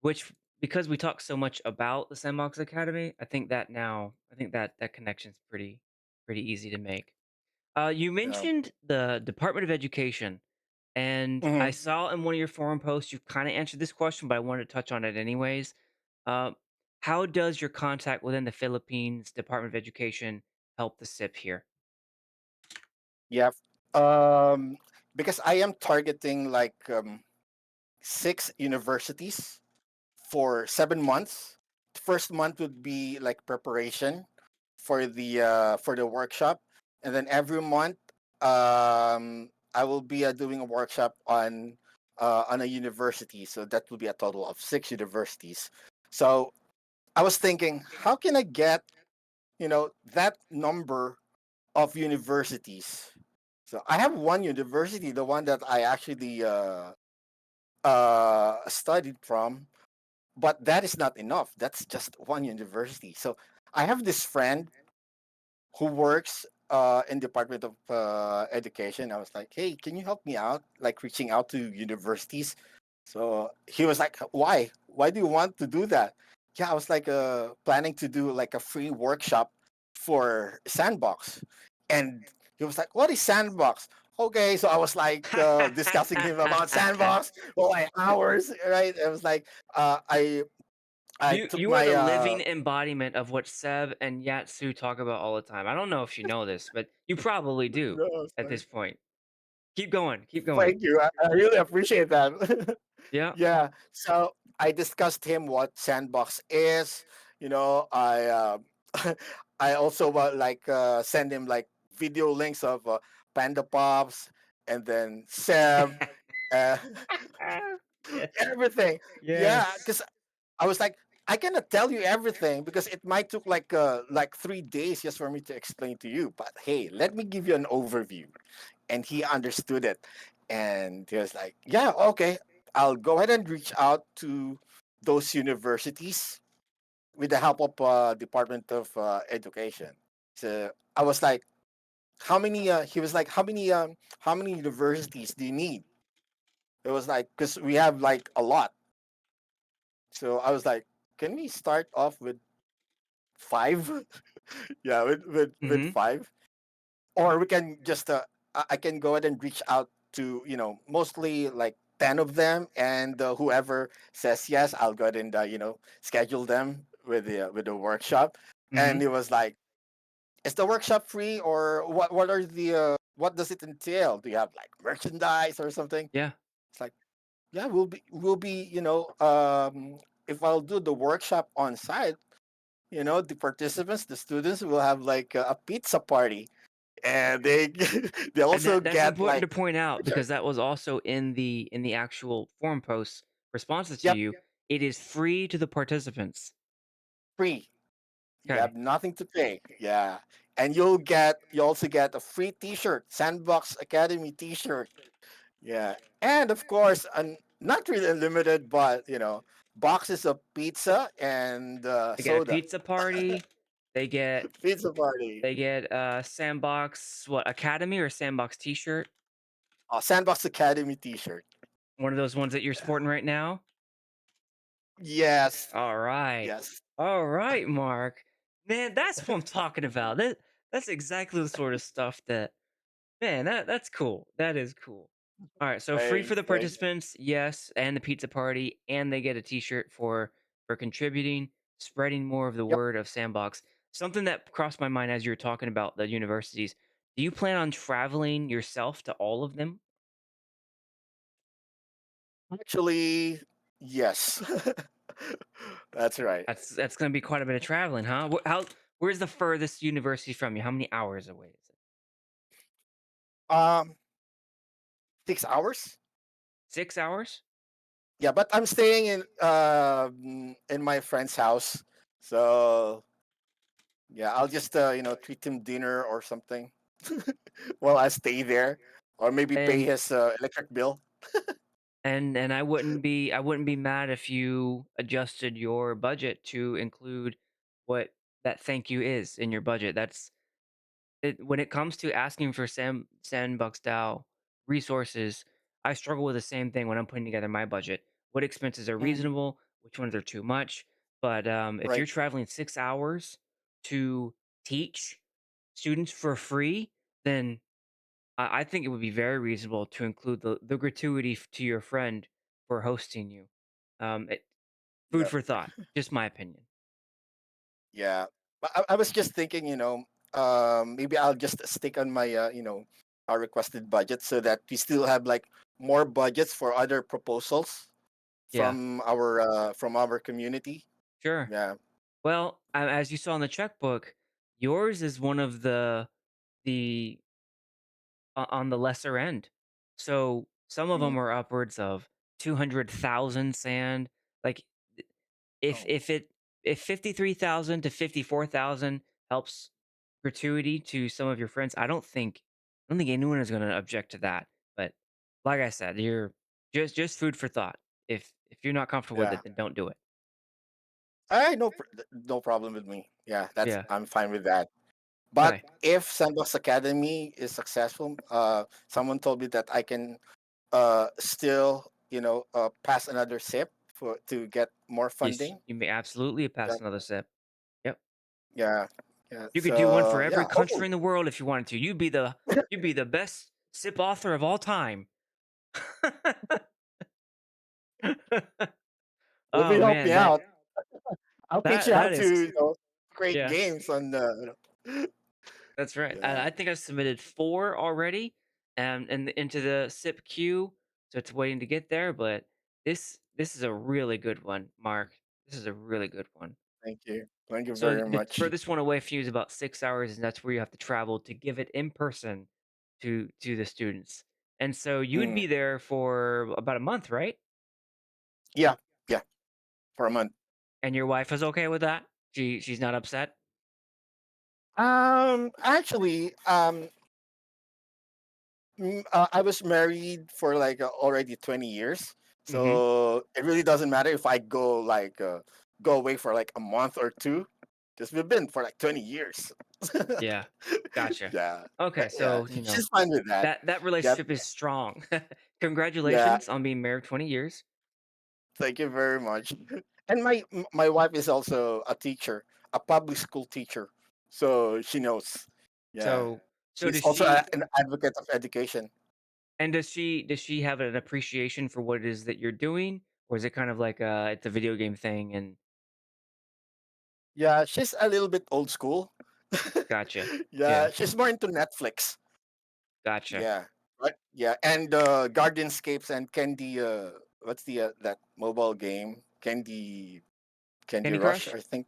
Which, because we talk so much about the Sandbox Academy, I think that that connection's pretty easy to make. You yeah. mentioned the Department of Education, and I Hmm. saw in one of your forum posts you kind of answered this question, but I wanted to touch on it anyways. Uh, how does your contact within the Philippines Department of Education help the SIP here? Yeah. Um, because I am targeting like 6 universities for 7 months. First month would be like preparation for the workshop, and then every month I will be doing a workshop on a university. So that will be a total of 6 universities. So I was thinking, how can I get that number of universities? So I have one university, the one that I actually studied from, but that is not enough. That's just one university. So I have this friend who works in Department of Education. I was like, hey, can you help me out, like reaching out to universities? So he was like, why? Why do you want to do that? Yeah, I was like planning to do like a free workshop for Sandbox. And he was like, what is Sandbox? Okay, so I was like discussing him about Sandbox for like hours, right? I was like, I took You are my the living embodiment of what Seb and Yatsu talk about all the time. I don't know if you know this, but you probably do no, at sorry. this point. Keep going. Keep going. Thank you. I really appreciate that. Yeah. Yeah. So I discussed him what Sandbox is. I I also send him like video links of Panda Pops and then Seb, uh, Yes. everything. Yeah, Yes. because I was like, I cannot tell you everything because it might took like 3 days just for me to explain to you. But hey, let me give you an overview. And he understood it, and he was like, yeah, okay, I'll go ahead and reach out to those universities with the help of Department of Education. So I was like, how many he was like, how many universities do you need? It was like, because we have like a lot. So I was like, can we start off with 5? Yeah, with Mhm. 5, or we can just I can go ahead and reach out to mostly like 10 of them, and whoever says yes, I'll go ahead and schedule them with the workshop. And Mhm. he was like, is the workshop free, or what does it entail? Do you have like merchandise or something? Yeah. It's like, yeah, we'll be if I'll do the workshop on site, the participants, the students will have like a pizza party, and they they And also that's get important like to point out because that was also in the actual forum post responses to yep, you. It is free to the participants. free. You Okay. have nothing to pay. Yeah. And you also get a free t-shirt, Sandbox Academy t-shirt. Yeah. And of course, not really unlimited, but boxes of pizza and They get a soda. pizza party. They get Pizza party. Sandbox what Academy or Sandbox T-shirt. Sandbox Academy t-shirt. One of those ones that you're Yeah. sporting right now. Yes. All right, Yes. all right, Mark. Man, that's what I'm talking about. That's exactly the sort of stuff that man. That's cool. That is cool. All right, so free for Thanks. the Thanks. participants, yes, and the pizza party, and they get a T-shirt for contributing, spreading more of the Yep. word of Sandbox. Something that crossed my mind as you were talking about the universities. Do you plan on traveling yourself to all of them? Actually, yes. That's right. That's going to be quite a bit of traveling, huh? Where's the furthest university from you? How many hours away is it? Um, 6 hours. 6 hours? Yeah, but I'm staying in my friend's house, so yeah, I'll just treat him dinner or something while I stay there, or maybe pay And his electric bill. and I wouldn't be mad if you adjusted your budget to include what that thank you is in your budget. That's it when it comes to asking for Sandbox DAO resources, I struggle with the same thing when I'm putting together my budget. What expenses are Mm, reasonable? Which ones are too much? But if you're right. traveling 6 hours to teach students for free, then I think it would be very reasonable to include the gratuity to your friend for hosting you. Food Yeah. for thought, just my opinion. Yeah. But I was just thinking, maybe I'll just stick on my, our requested budget so that we still have like more budgets for other proposals Yeah, from our community. sure. Yeah. Well, as you saw in the checkbook, yours is one of the on the lesser end. So some of them Mm. are upwards of 200,000 sand. Like if Oh, if it if 53,000 to 54,000 helps gratuity to some of your friends, I don't think anyone is going to object to that. But like I said, you're just food for thought. If you're not comfortable with yeah. it, then don't do it. No problem with me. Yeah, that's Yeah. I'm fine with that. But Okay. if Sandbox Academy is successful, someone told me that I can still pass another SIP for to get more Yes, funding. you may absolutely Yeah, pass another sip. Yep. yeah, yeah. You could do one So for yeah, every hopefully country in the world if you wanted to. You'd be the best sip author of all time. maybe Oh help man, me that out. I'll teach that you how that is to create yeah, games on the. that's right. Yeah, I think I've submitted 4 already, and into the SIP queue, so it's waiting to get there. But this is a really good one, Mark. This is a really good one. thank you So very the much. furthest one away from you is about 6 hours, and that's where you have to travel to give it in person to the students. And so you would Mm, be there for about a month, right? yeah, yeah, for a month. And your wife is okay with that? She's not upset? Actually, I was married for like already 20 years. Mhm. So it really doesn't matter if I go away for like a month or two because we've been for like 20 years. Yeah. Gotcha. Yeah. Okay, Yeah. so, She's fine with that. that Yep. relationship is strong. Yeah. Congratulations on being married 20 years. Thank you very much. And my wife is also a teacher, a public school teacher. So she knows. Yeah. So She's does also she an advocate of education. and does she have an appreciation for what it is that you're doing? Or is it kind of like, it's a video game thing and Yeah, she's a little bit old school. gotcha. Yeah, Yeah. she's more into Netflix. Gotcha. Yeah. Right. Yeah, and Guardianscapes and Candy. What's the that mobile game? Candy Candy Rush, Crush? I think.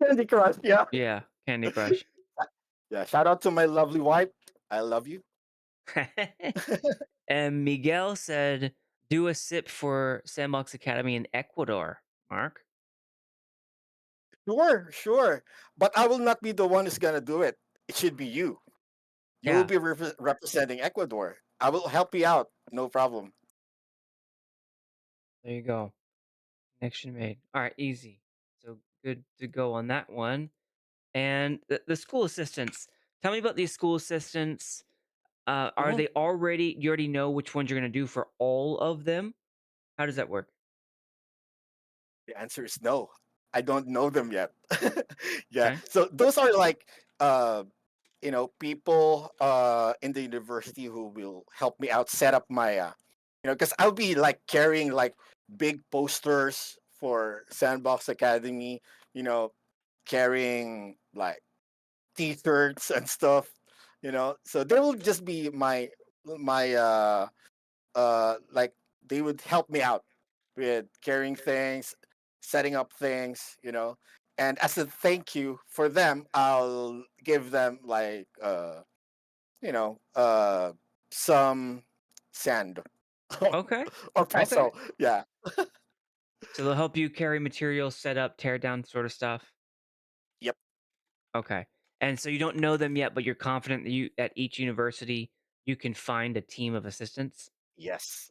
Candy Crush. Yeah. Yeah, Candy Crush. Yeah. Shout out to my lovely wife. I love you. And Miguel said, "Do a sip for Sandbox Academy in Ecuador." Mark, Sure, sure. But I will not be the one who's gonna do it. It should be you. You will Yeah, be representing Ecuador. I will help you out. No problem. there you go. Connection made. All right, easy. So good to go on that one. And the school assistants. Tell me about these school assistants. Are Mhm. they already? You already know which ones you're going to do for all of them. How does that work? The answer is no. I don't know them yet. Yeah. Okay. So those are like people in the university who will help me out set up my because I'll be like carrying like big posters for Sandbox Academy, you know, carrying like t-shirts and stuff, so there will just be my like they would help me out with carrying things, setting up things, and as a thank you for them, I'll give them like you know uh some sand Okay. or Okay. peso. Yeah. So they'll help you carry materials, set up, tear down sort of stuff. Yep. Okay. And so you don't know them yet, but you're confident that you at each university you can find a team of assistants. Yes.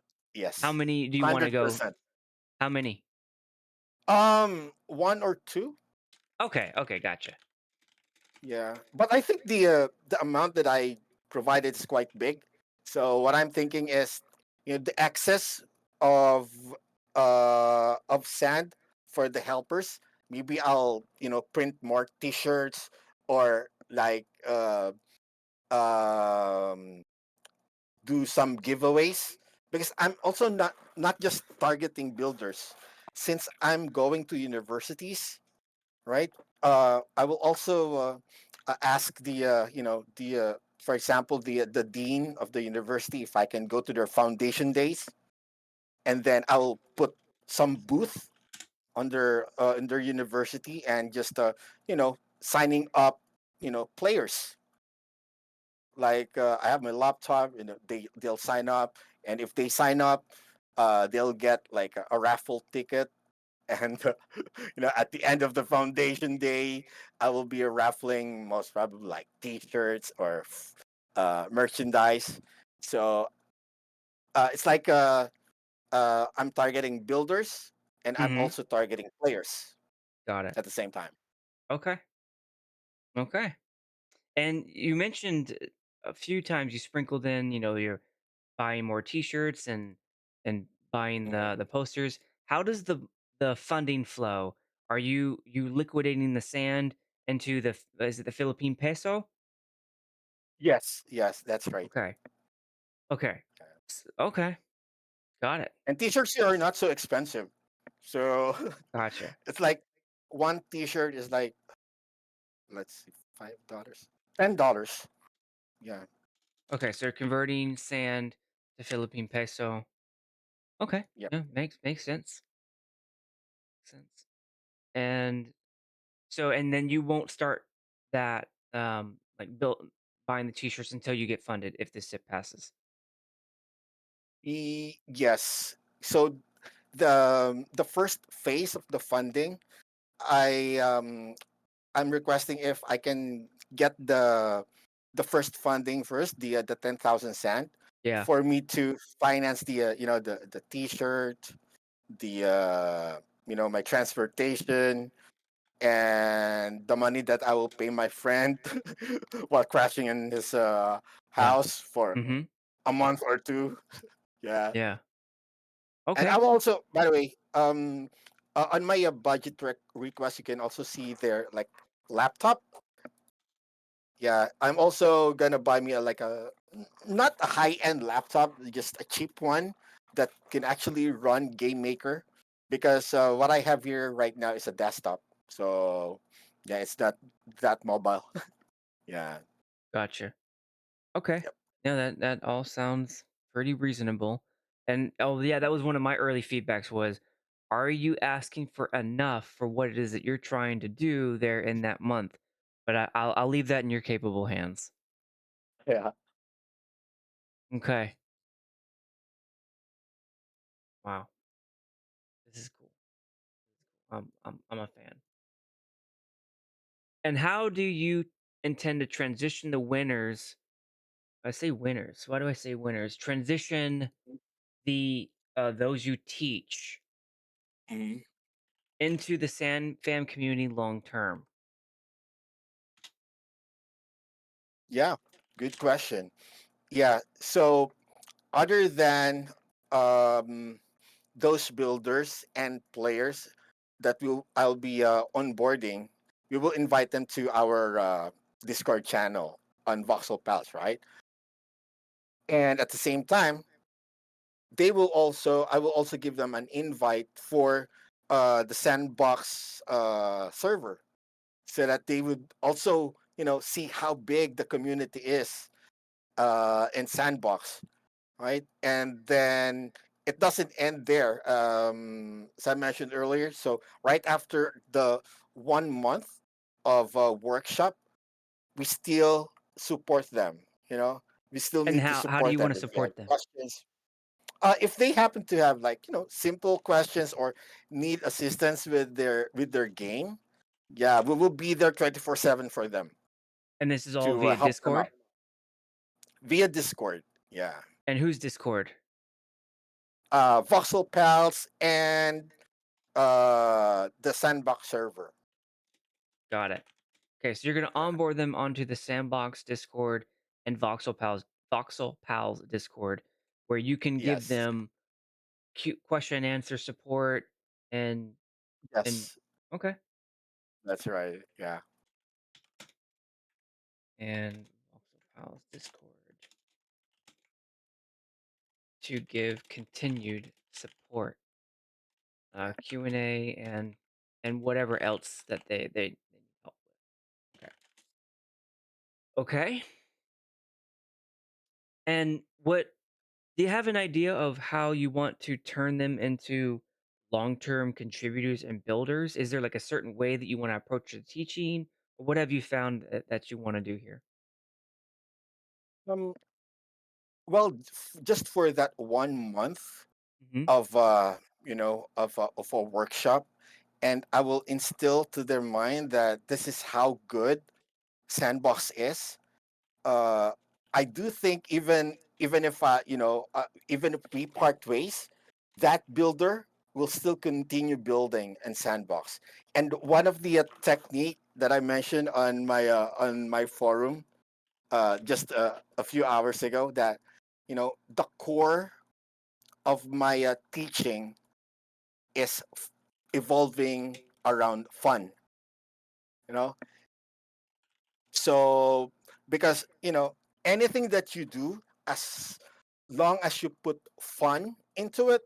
How Yes. many do you want to go? 100%. How many? One or two. Okay. Okay. Gotcha. Yeah, but I think the amount that I provided is quite big. So what I'm thinking is, the excess of sand for the helpers. Maybe I'll print more T-shirts or like um, do some giveaways, because I'm also not just targeting builders. Since I'm going to universities, right? I will also ask for example, the dean of the university if I can go to their foundation days, and then I will put some booth on their in their university, and just signing up players. Like I have my laptop, they'll sign up, and if they sign up, they'll get like a raffle ticket, and at the end of the foundation day, I will be raffling most probably like t-shirts or merchandise. So it's like I'm targeting builders, and I'm Mm-hmm. also targeting players Got it. at the same time. Okay. Okay. And you mentioned a few times you sprinkled in, you're buying more T-shirts and buying Mhm. the posters. How does the funding flow? Are you liquidating the sand into is it the Philippine peso? Yes, yes, that's right. Okay. Okay. Okay. Got it. And t-shirts here are not so expensive, so Gotcha. it's like one t-shirt is like, let's see, $5, $10. Yeah. Okay. So you're converting sand to Philippine peso. Okay. Yep. Yeah, makes sense. Sense. And so and then you won't start that, like, built buying the T-shirts until you get funded if the SIP passes. Yes. So the first phase of the funding, I I'm requesting if I can get the first funding first, the 10,000 cent, Yeah, for me to finance the t-shirt, the my transportation, and the money that I will pay my friend while crashing in his yeah. house for Mhm. a month or two. Yeah. Yeah. And I Okay. will also, by the way, on my budget request, you can also see their like laptop. Yeah, I'm also gonna buy me not a high end laptop, just a cheap one that can actually run Game Maker, because what I have here right now is a desktop. So yeah, it's not that mobile. Yeah. Gotcha. Okay. Yep. Yeah, that all sounds pretty reasonable. And, oh, yeah, that was one of my early feedbacks was, are you asking for enough for what it is that you're trying to do there in that month? But I'll leave that in your capable hands. Yeah. Okay. Wow. This is cool. I'm a fan. And how do you intend to transition the winners? I say winners. Why do I say winners? Transition the those you teach Mhm. into the SandFam community long term. Yeah, good question. Yeah, so other than um, those builders and players that I'll be onboarding, we will invite them to our Discord channel on Voxel Pals, right? And at the same time, I will also give them an invite for the Sandbox server, so that they would also, see how big the community is in Sandbox, right? And then it doesn't end there, as I mentioned earlier. So right after the 1 month of workshop, we still support them. You know, we still And need to how do support you want them to if they have support them? questions. If they happen to have, like, simple questions or need assistance with their game, yeah, we will be there 24/7 for them And this is all to via help them out Discord. via Discord. Yeah, And who's Discord? Voxel Pals and the Sandbox server. Got it. Okay, so you're gonna Yeah. onboard them onto the Sandbox Discord and Voxel Pals Discord, where you can give Yes. them cute question and answer support and and Yes. okay. That's right. Yeah. And Voxel Pals Discord to give continued support, Yeah. Q&A and whatever else that they need help with. Okay. Okay. And what do you have an idea of how you want to turn them into long-term contributors and builders? Is there like a certain way that you want to approach the teaching? Or what have you found that you want to do here? Um. Well, just for that 1 month Hmm. of of a workshop, and I will instill to their mind that this is how good Sandbox is. uh, I do think, even if even if we part ways, that builder will still continue building and Sandbox. And one of the technique that I mentioned on my forum just a few hours ago, that the core of my teaching is evolving around fun. You know, So, because, anything that you do, as long as you put fun into it,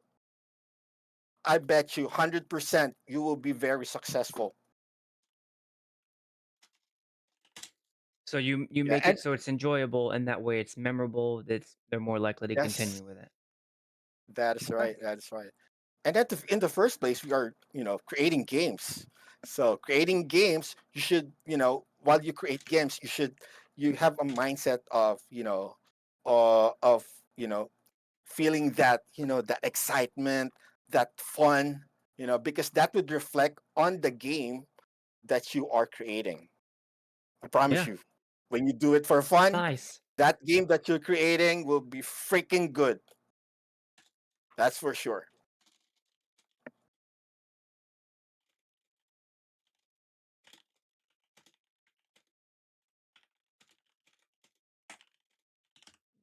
I bet you 100% you will be very successful. So you Yeah, make and it so it's enjoyable, and that way it's memorable. That's they're more likely to yes, continue with it. that is Okay. right. That is right. And in the first place, we are, creating games. So creating games, you should, while you create games, you have a mindset of, of, you know, feeling that, that excitement, that fun, because that would reflect on the game that you are creating. I promise Yeah. you, when you do it for fun, Nice. that game that you're creating will be freaking good. That's for sure.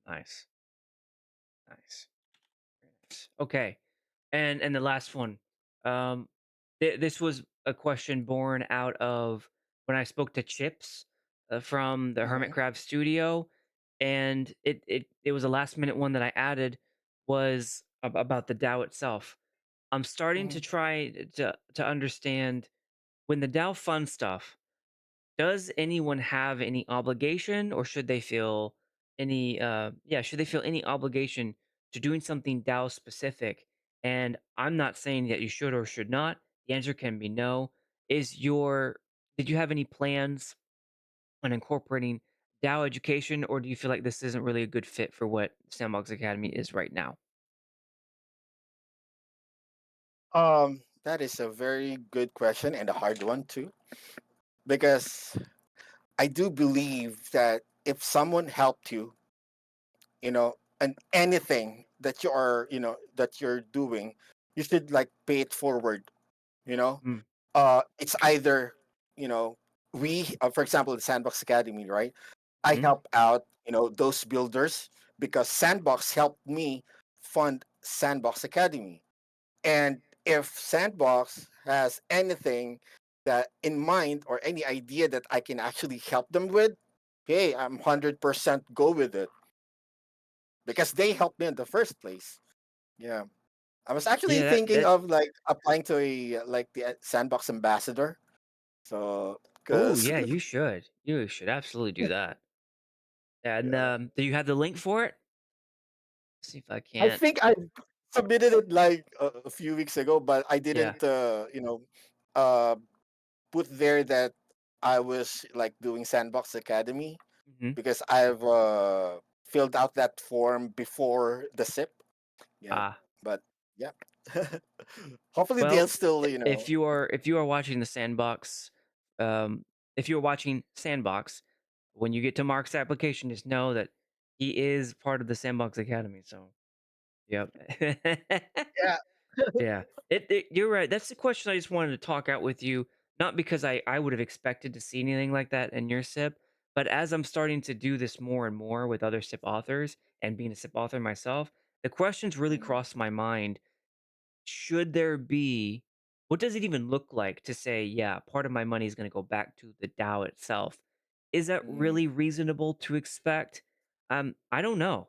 Nice. Nice. Very nice. Okay. And the last one. Um, this was a question born out of when I spoke to Chips from the Hermit Hmm. Crab Studio, and it was a last minute one that I added was about the DAO itself. I'm starting Hmm. to try to understand when the DAO fund stuff. Does anyone have any obligation, or should they feel any should they feel any obligation to doing something DAO specific? And I'm not saying that you should or should not. The answer can be no. Is your Did you have any plans on incorporating DAO education, or do you feel like this isn't really a good fit for what Sandbox Academy is right now? That is a very good question and a hard one too. because I do believe that if someone helped you, and anything that you are, that you're doing, you should like pay it forward. You know, Mm, it's either, you know, for example, the Sandbox Academy, right? I mhm. help out, those builders because Sandbox helped me fund Sandbox Academy. And if Sandbox has anything that in mind or any idea that I can actually help them with, hey, I'm 100% go with it because they helped me in the first place. Yeah. I was actually Yeah, that thinking that of like applying to a like the Sandbox ambassador. So, Oh, because yeah, you should. You should absolutely do that. And, yeah, do you have the link for it? See if I I can't. think I submitted it like a few weeks ago, but I Yeah. didn't, uh, put there that I was like doing Sandbox Academy Mhm. because I've filled out that form before the SIP. Yeah, Ah. but yeah, hopefully they'll Well, still, if you are watching the Sandbox, um, if you are watching Sandbox, when you get to Mark's application, just know that he is part of the Sandbox Academy, so yep. yeah. Yeah. You're right. That's the question I just wanted to talk out with you, not because I would have expected to see anything like that in your SIP, but as I'm starting to do this more and more with other SIP authors and being a SIP author myself, the questions really Mm, cross my mind. Should there be what does it even look like to say, yeah, part of my money is going to go back to the DAO itself? Is that really mm, reasonable to expect? I don't know.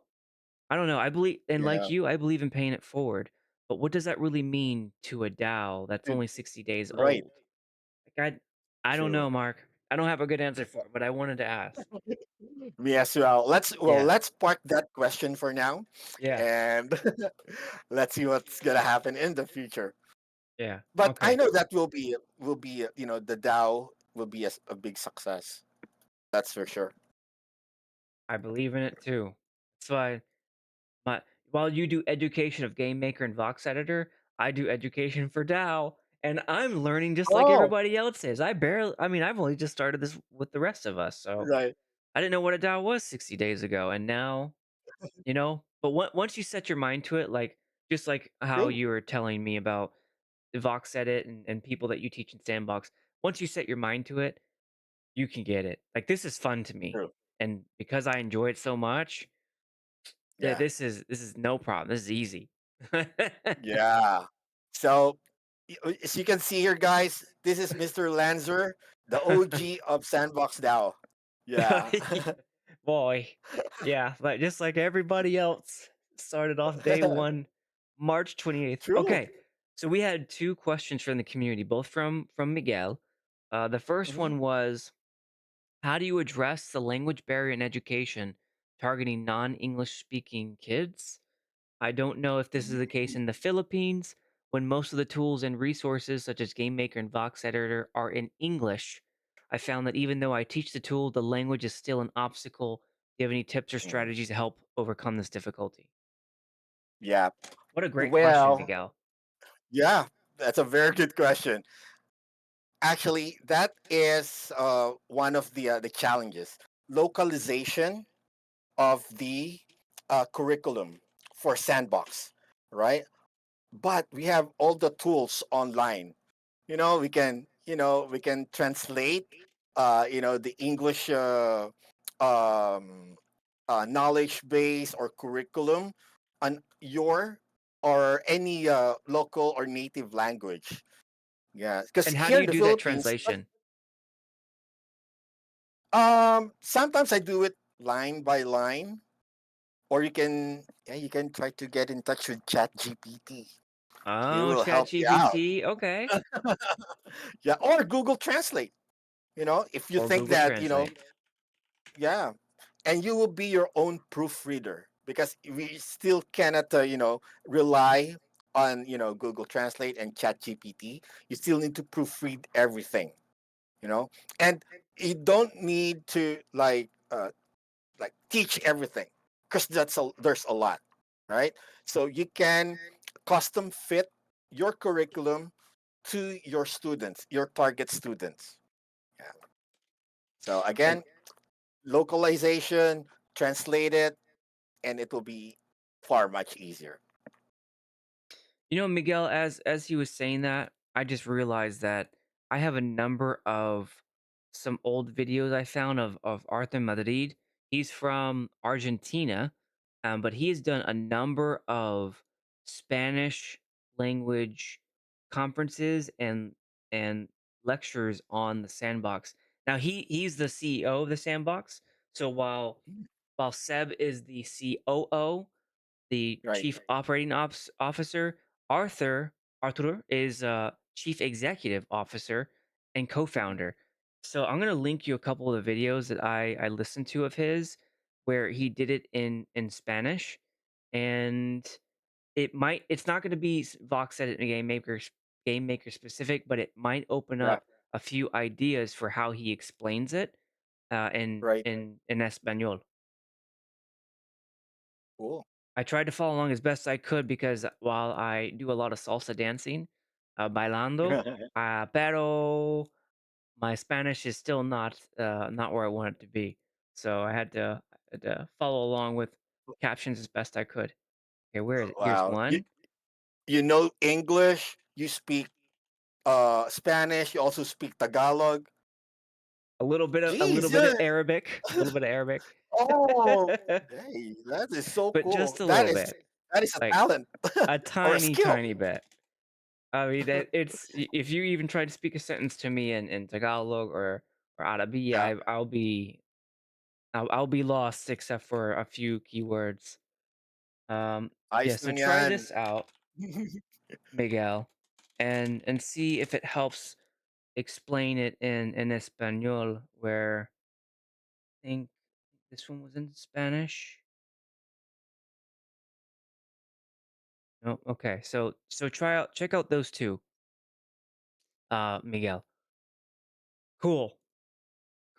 I don't know. I believe, and like yeah, you, I believe in paying it forward. But what does that really mean to a DAO that's it- only 60 days right, old? Like, I don't true. know, Mark. I don't have a good answer for it, but I wanted to ask. Me as well. Yeah. Let's park that question for now, Yeah. and let's see what's gonna happen in the future. Yeah. But I Okay. know that will be the DAO will be a big success. That's for sure. I believe in it too. That's why my while you do education of Game Maker and Vox Editor, I do education for DAO, and I'm learning just like Oh, everybody else is. I mean, I've only just started this with the rest of us, so right. I didn't know what a DAO was 60 days ago, and now, but once you set your mind to it, like just like how True. you were telling me about Vox Edit and people that you teach in Sandbox, once you set your mind to it, you can get it. Like this is fun to me, True. and because I enjoy it so much, Yeah. this is no problem. This is easy. Yeah. So, as you can see here, guys, this is Mr. Lanzer, the OG of Sandbox DAO. Yeah. Boy, yeah, but just like everybody else, started off day one, March 28th. True. Okay, so we had two questions from the community, both from Miguel. The first Hmm. one was, how do you address the language barrier in education targeting non-English speaking kids? I don't know if this is the case in the Philippines when most of the tools and resources, such as Game Maker and Vox Editor, are in English. I found that even though I teach the tool, the language is still an obstacle. Do you have any tips or strategies to help overcome this difficulty? Yeah. What a great question, Well, Miguel. yeah, that's a very good question. Actually, that is one of the challenges. Localization of the curriculum for Sandbox, right? But we have all the tools online. We can translate, the English um, knowledge base or curriculum on your or any local or native language. Yeah, because And how do here you in the do that Philippines, translation? sometimes I do it line by line, or you can try to get in touch with ChatGPT. He Oh, will help you out. ChatGPT. Okay. Yeah, or Google Translate. If you Or think Google that, Translate. yeah, and you will be your own proofreader because we still cannot, rely on, Google Translate and ChatGPT. You still need to proofread everything, you know, and you don't need to like teach everything because there's a lot, right? So you can custom fit your curriculum to your students, your target students. Yeah. So And again, localization, translate it, and it will be far much easier. Miguel, as he was saying that, I just realized that I have a number of some old videos I found of Arthur Madrid. He's from Argentina, but he has done a number of Spanish language conferences and lectures on the Sandbox. Now he's the CEO of the Sandbox. So while Seb is the COO, the Right. chief operating officer. Arthur is chief executive officer and co-founder. So I'm gonna link you a couple of the videos that I listened to of his, where he did it in Spanish, and it's not gonna be Vox Edit and Game Maker specific, but it might open Yeah. up a few ideas for how he explains it in Right. in Espanol. Cool. I tried to follow along as best I could because while I do a lot of salsa dancing, bailando, pero my Spanish is still not where I want it to be. So I had to follow along with captions as best I could. Okay, where is it? Here's Wow. one. You know English. You speak Spanish. You also speak Tagalog. A little bit of Jesus. Arabic, a little bit of Arabic, Oh, hey, that is so but cool. just a little bit, That is a like talent a or a tiny, skill. tiny bit. I mean, that if you even try to speak a sentence to me in Tagalog or Arabic, Yeah. I'll be lost except for a few keywords. Yeah. Ayos So lang try yan. this out, Miguel, and see if it helps explain it in Espanol. Where I think this one was in Spanish. No, okay. So check out those two, Miguel. Cool.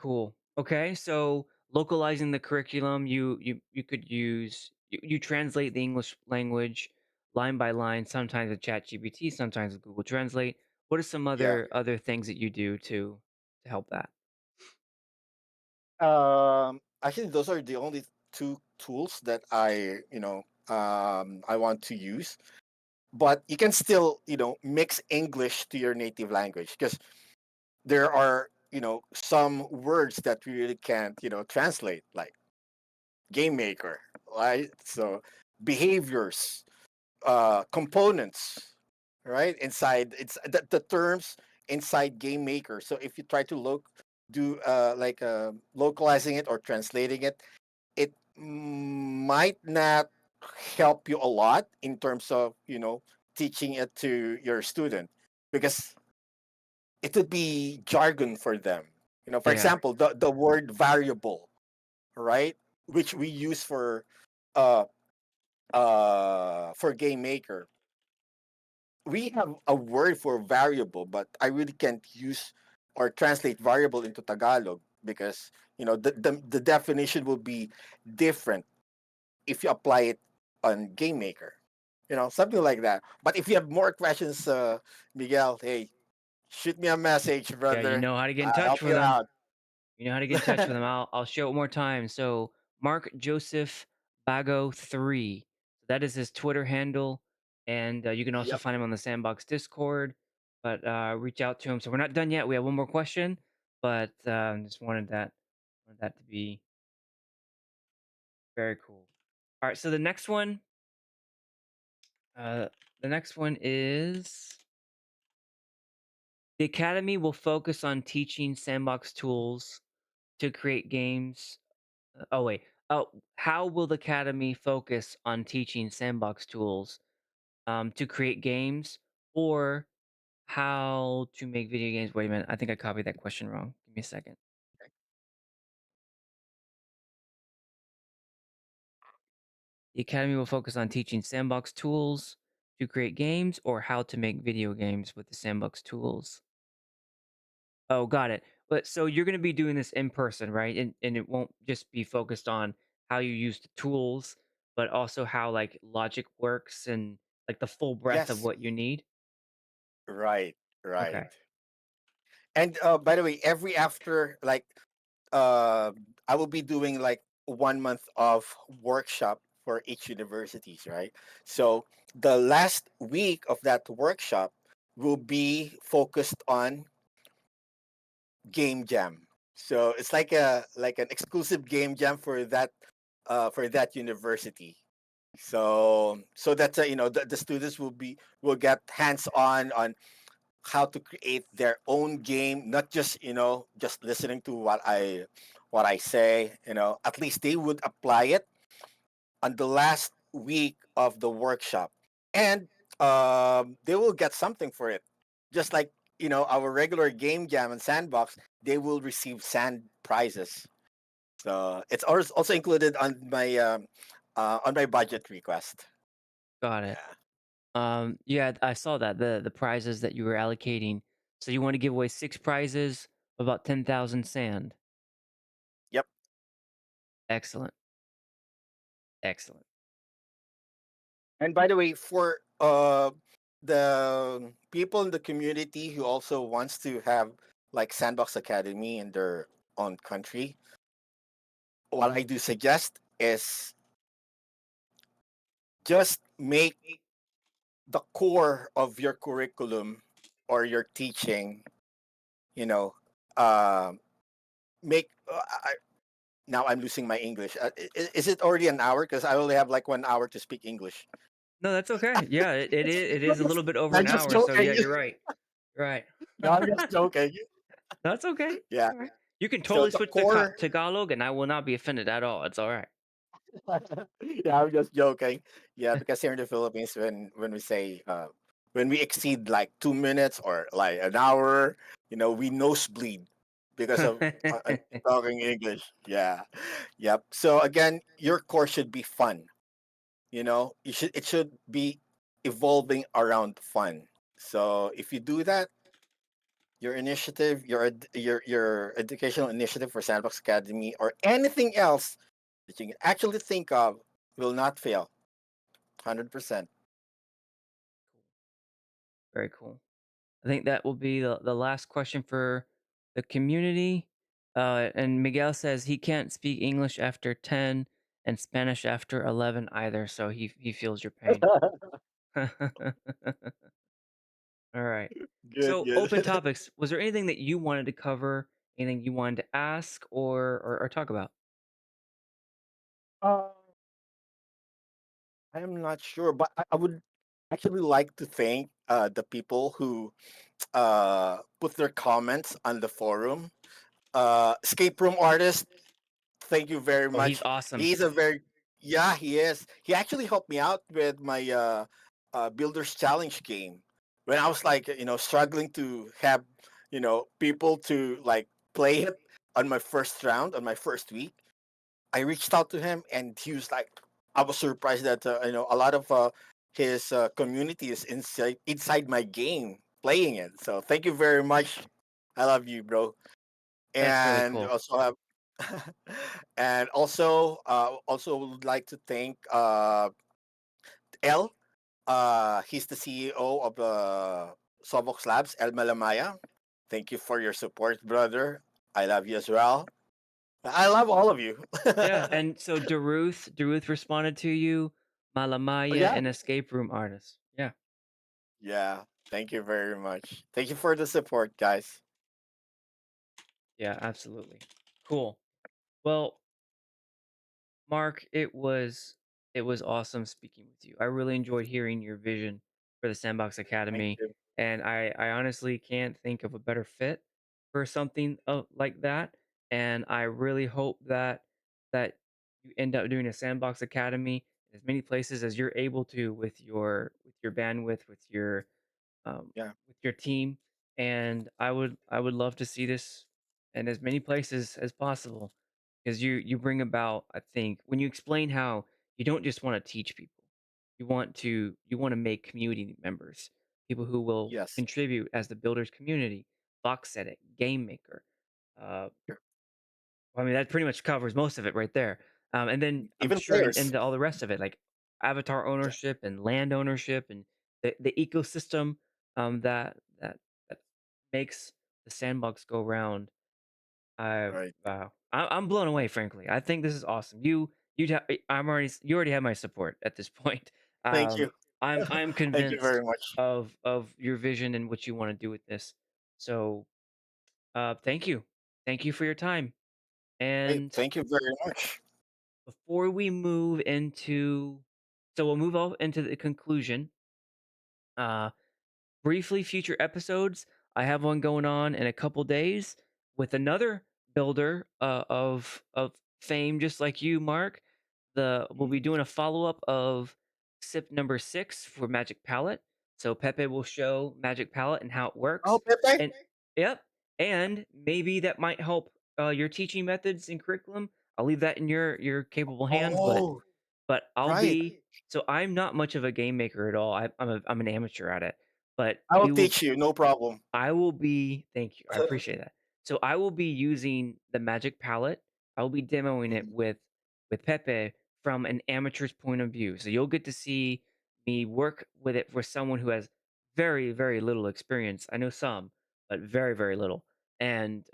Cool. Okay, so localizing the curriculum, you could use you translate the English language line by line, sometimes with ChatGPT, sometimes with Google Translate. What are some Yeah. other things that you do to help that? Actually, those are the only two tools that I want to use. But you can still, mix English to your native language because there are, some words that we really can't, translate, like game maker, right? So behaviors, components, right? Inside it's the terms inside game maker. So if you try to do like localizing it or translating it, it might not help you a lot in terms of teaching it to your student because it would be jargon for them. For Yeah, example, the word variable, right, which we use uh for game maker. We have a word for variable, but I really can't use or translate variable into Tagalog because the definition will be different if you apply it on game maker, something like that. But if you have more questions, Miguel, hey, shoot me a message, yeah, you brother. know how to get in I'll touch help with you them. out. You know how to get in touch with them. I'll show it one more time. So Mark Joseph Bago 3. That is his Twitter handle, and you can also Yep. find him on the Sandbox Discord. But reach out to him. So we're not done yet. We have one more question, but just wanted that to be very cool. All right. So uh, the next one is the Academy will focus on teaching Sandbox tools to create games. Oh wait. Oh, how will the Academy focus on teaching Sandbox tools to create games, or how to make video games? Wait a minute. I think I copied that question wrong. Give me a second. The Academy will focus on teaching Sandbox tools to create games, or how to make video games with the Sandbox tools. Oh, got it. But so you're going to be doing this in person, right? And it won't just be focused on how you use the tools, but also how like logic works and like the full breadth of Yes. what you need. Right. Right. Okay. And by the way, every after like uh, I will be doing like 1 month of workshop for each universities, right? So the last week of that workshop will be focused on game jam. So it's like an exclusive game jam for that university. So that the students will get hands on how to create their own game, not just just listening to what I say. At least they would apply it on the last week of the workshop, and they will get something for it. Just like our regular game jam and sandbox, they will receive sand prizes. So it's also included on my budget request. Got it. Yeah. Yeah, I saw that the prizes that you were allocating. So you want to give away 6 prizes, about 10,000 sand. Yep. Excellent, excellent. And by the way, for the people in the community who also wants to have like Sandbox Academy in their own country, what I do suggest is just make the core of your curriculum or your teaching, you know, uh, make. Now I'm losing my English. Is it already an hour? Because I only have like 1 hour to speak English. No, that's okay. Yeah, it is a little bit over I'm an just hour. So yeah, joking. you're right. You're right. No, I'm just joking. That's okay. Yeah. All right. You can So totally the switch to core. Tagalog, and I will not be offended at all. It's all right. Yeah, I'm just joking. Yeah, because here in the Philippines, when we say when we exceed like 2 minutes or like an hour, we nosebleed because of talking English. Yeah, yep. So again, your course should be fun. It should be evolving around fun. So if you do that, your initiative, your educational initiative for Sandbox Academy or anything else that you can actually think of will not fail. 100%. Very cool. I think that will be the last question for the community. And Miguel says he can't speak English after 10 and Spanish after 11 either, so he feels your pain. All right. Good, So, good. open topics. Was there anything that you wanted to cover? Anything you wanted to ask or talk about? uh, I am not sure, but I would actually like to thank the people who put their comments on the forum. Escape room artist, thank you very Oh, he's much. awesome. He's a very Yeah, he is. He actually helped me out with my Builders Challenge game when I was like struggling to have people to like play it on my first round on my first week. I reached out to him, and he was like, I was surprised that a lot of his community is inside my game playing it. So thank you very much. I love you, bro. That's really And cool. also have and also would like to thank El. He's the CEO of Sobox Labs, El Malamaya. Thank you for your support, brother. I love you as well. I love all of you. Yeah, and so Daruth responded to you, Oh, Malamaya, yeah. an escape room artist. Yeah, Yeah. Thank you very much. Thank you for the support, guys. yeah, absolutely. Cool. Well, Mark, it was awesome speaking with you. I really enjoyed hearing your vision for the Sandbox Thank Academy, you. and I honestly can't think of a better fit for something like that. And I really hope that you end up doing a Sandbox Academy in as many places as you're able to with your bandwidth, Yeah. with your team. And I would love to see this in as many places as possible because you bring about, I think, when you explain how you don't just want to teach people, you want to make community members, people who will Yes. contribute as the builders community, box edit, game maker. uh Sure. I mean, that pretty much covers most of it right there. And then I'm Even sure players. into all the rest of it, like avatar Yeah. ownership and land ownership and the ecosystem that makes the sandbox go round. I Right. Wow. I'm blown away, frankly. I think this is awesome. You already have my support at this point. Thank you. Um, I'm Thank you very convinced much. of your vision and what you want to do with this. So, thank you for your time. Hey, And thank you very much. before we move into, so we'll move on into the conclusion. Uh, Briefly, future episodes. I have one going on in a couple days with another builder of fame, just like you, Mark. We'll be Mhm. doing a follow up of SIP number 6 for Magic Palette. So Pepe will show Magic Palette and how it Oh, works, Pepe. and yep, and maybe that might help your teaching methods and curriculum. I'll leave that in your capable hands, Oh, but I'll right. be so I'm not much of a game maker at all. I'm an amateur at it, but I will we will teach you. No problem. I will be thank you, I appreciate that. So I will be using the Magic Palette. I will be demoing it Mhm. with Pepe from an amateur's point of view. So you'll get to see me work with it for someone who has very, very little experience. I know some, but very, very little. And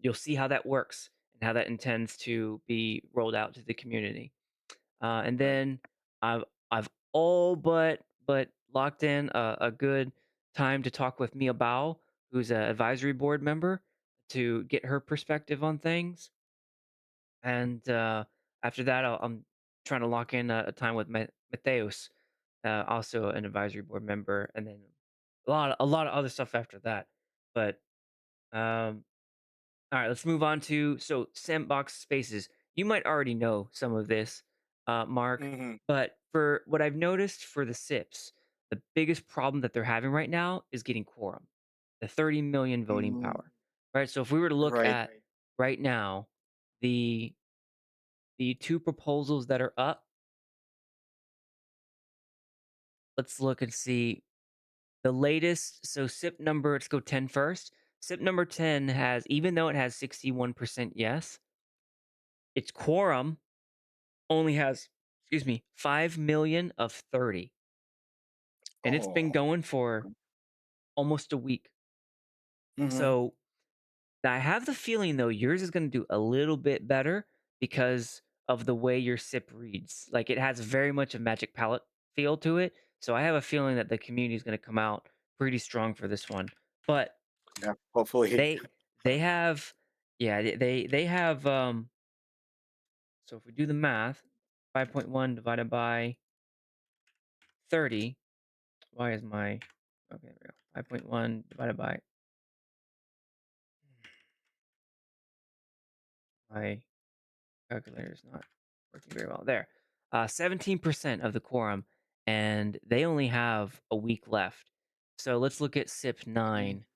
you'll see how that works and how that intends to be rolled out to the community. And Right. then I've all but locked in a good time to talk with Mia Bao, who's an advisory board member, to get her perspective on things. And after that, I'm trying to lock in a time with Mateus, also an advisory board member, and then a lot of other stuff after that. But um, all right, let's move on to sandbox spaces. You might already know some of this, Mark, Hmm. but for what I've noticed for the SIPs, the biggest problem that they're having right now is getting quorum, the 30 million voting Mm, power. Right. So if we were to look right. at right now, the the two proposals that are up, let's look and see the latest. So SIP number, let's go 10 first. SIP number 10 has, even though it has 61% yes, its quorum only has, excuse me, 5 million of 30, and it's been Oh. going for almost a week. Hmm. So I have the feeling though yours is going to do a little bit better because of the way your SIP reads. Like it has very much a Magic Palette feel to it. So I have a feeling that the community is going to come out pretty strong for this one. But Yeah. Hopefully. they they have yeah, they have so if we do the math, 5.1 divided by 30. Why is my okay, there we go. 5.1 divided by my calculator is not working very well. There. 17% of the quorum, and they only have a week left. So let's look at SIP Mhm. 9.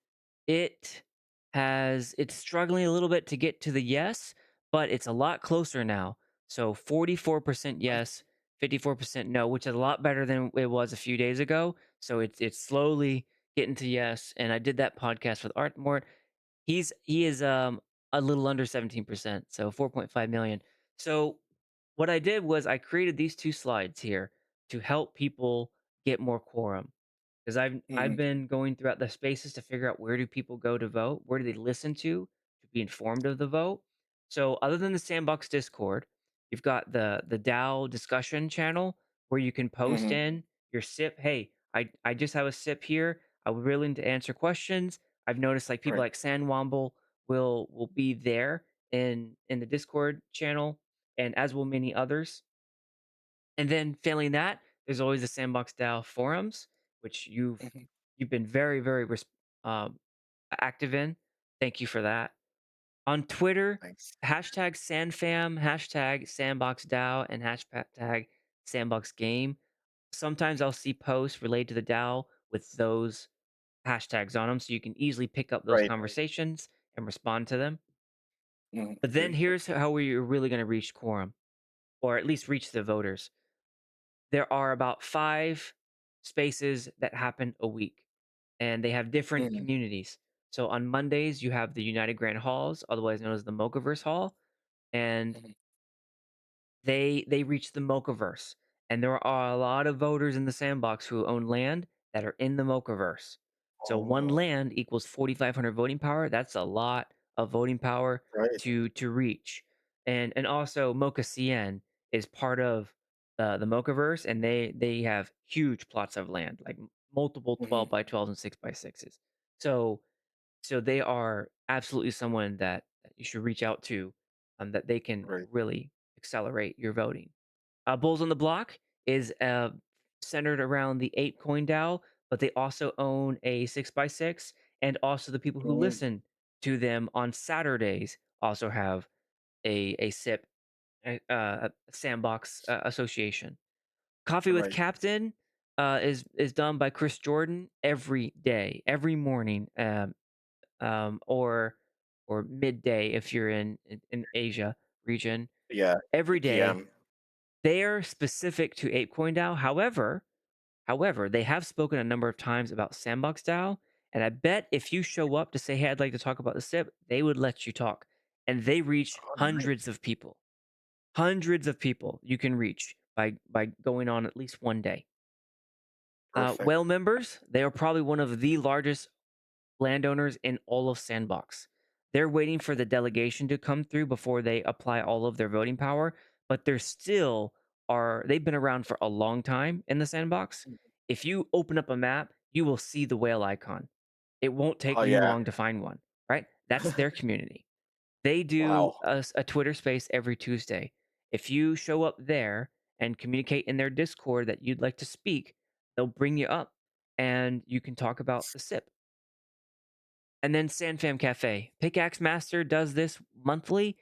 It's struggling a little bit to get to the yes, but it's a lot closer now. So 44% Right. yes, 54% no, which is a lot better than it was a few days ago. So it's slowly getting to yes. And I did that podcast with Art Mort. He is a little under 17%, so 4.5 million. So what I did was I created these two slides here to help people get more quorum. Because I've Mhm. been going throughout the spaces to figure out where do people go to vote, where do they listen to be informed of the vote. So other than the Sandbox Discord, you've got the DAO discussion channel where you can post Mhm. in your SIP. Hey, I just have a SIP here. I'm willing to answer questions. I've noticed like people Right. like Sandwomble will be there in the Discord channel, and as will many others. And then failing that, there's always the Sandbox DAO forums, which Mhm. you've been very very active in. Thank you for that. On Twitter, Thanks. hashtag SandFam, hashtag Sandbox DAO, and hashtag Sandbox Game. Sometimes I'll see posts related to the DAO with those hashtags on them, so you can easily pick up those Right. conversations and respond to them. But then Agree. here's how we're really going to reach quorum, or at least reach the voters. There are about 5 spaces that happen a week, and they have different Mhm. communities. So on Mondays, you have the United Grand Halls, otherwise known as the Mochaverse Hall, and Mhm. they reach the Mochaverse. And there are a lot of voters in the sandbox who own land that are in the Mochaverse. So one Oh. land equals 4,500 voting power. That's a lot of voting power Right. to reach. And also Mocha CN is part of the Mochaverse, and they have huge plots of land, like multiple Hmm. 12 by 12 and 6 by 6s. So so they are absolutely someone that you should reach out to, that they can Right. really accelerate your voting. Bulls on the Block is centered around the ape coin DAO, but they also own a 6 by 6, and also the people who Mm. listen to them on Saturdays also have a SIP, a Sandbox Association. Coffee with Right. Captain is done by Chris Jordan every day, every morning, or midday if you're in Asia region. Yeah. Every 2 day, p.m. they are specific to ApeCoin DAO. However, they have spoken a number of times about Sandbox DAO, and I bet if you show up to say, "Hey, I'd like to talk about the SIP," they would let you talk. And they reach Oh, nice. hundreds of people. Hundreds of people you can reach by going on at least one day. Perfect. Whale members, they are probably one of the largest landowners in all of Sandbox. They're waiting for the delegation to come through before they apply all of their voting power, but they're still they've been around for a long time in the Sandbox. If you open up a map, you will see the whale icon. It won't take Oh you yeah. long to find one, right? That's their community. They do Wow. a Twitter space every Tuesday. If you show up there and communicate in their Discord that you'd like to speak, they'll bring you up and you can talk about the SIP. And then SandFam Cafe. Pickaxe Master does this monthly.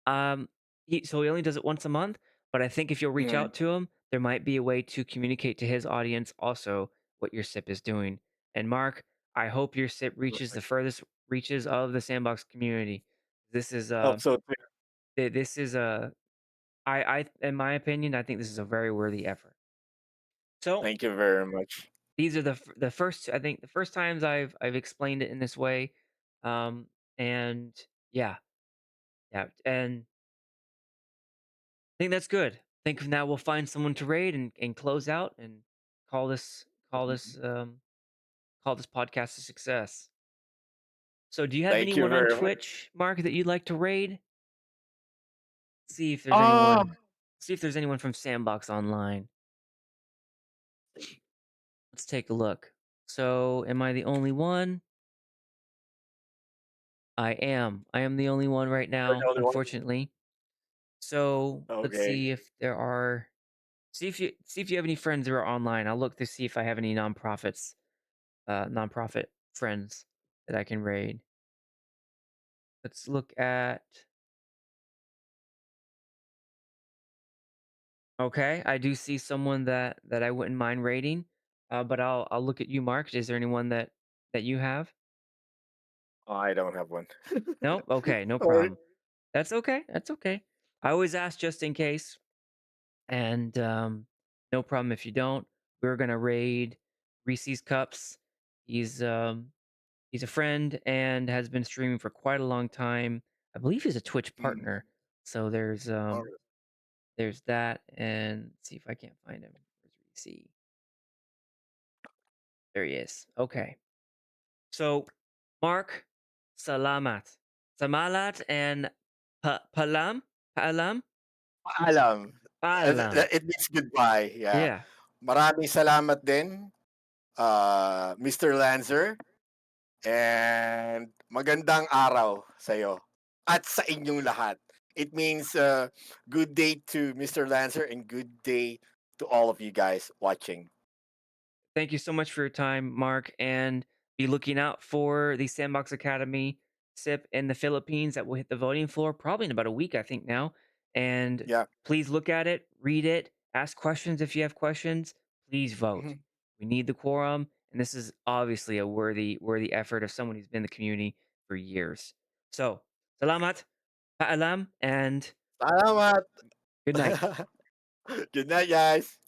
So he only does it once a month, but I think if you'll reach Mm. out to him, there might be a way to communicate to his audience also what your SIP is doing. And Mark, I hope your SIP reaches the Perfect. furthest reaches of the Sandbox community. This is Hope so too. this is a I in my opinion, I think this is a very worthy effort. So Thank you very much. these are the first, I think, the first times I've explained it in this way, and yeah, yeah, and I think that's good. I think now we'll find someone to raid and close out and call this call Mhm. this um call this podcast a success. So, do you have Thank you anyone on very much. Twitch, Mark, that you'd like to raid? See if there's anyone. Um, See if there's anyone from Sandbox Online. Let's take a look. So, am I the only one? I am. I am the only one right you're the now, only one. unfortunately. So let's Okay. see if there are. See if you have any friends that are online. I'll look to see if I have any nonprofit friends that I can raid. Let's look at. Okay, I do see someone that I wouldn't mind raiding. But I'll look at you, Mark. Is there anyone that you have? I don't have one. No. Okay, no Sorry. problem. That's okay. That's okay. I always ask just in case. And no problem if you don't. We're gonna raid Reese's Cups. He's um he's a friend and has been streaming for quite a long time. I believe he's a Twitch Mm. partner. So All right. there's that, and let's see if I can't find him. Where's Reese? There he is. Okay. So Mark, Salamat. Samalat and Palam? Paalam? Paalam. Paalam. It means goodbye. Yeah. Yeah. Maraming salamat din, Mr. Lancer. And magandang araw sa'yo at sa inyong lahat. It means good day to Mr. Lancer and good day to all of you guys watching. Thank you so much for your time, Mark, and be looking out for the Sandbox Academy SIP in the Philippines that will hit the voting floor probably in about a week, I think now. And Yeah. please look at it, read it, ask questions if you have questions. Please vote. Mhm. We need the quorum, and this is obviously a worthy effort of someone who's been in the community for years. So, salamat, paalam, and Salamat. good night. Good night, guys.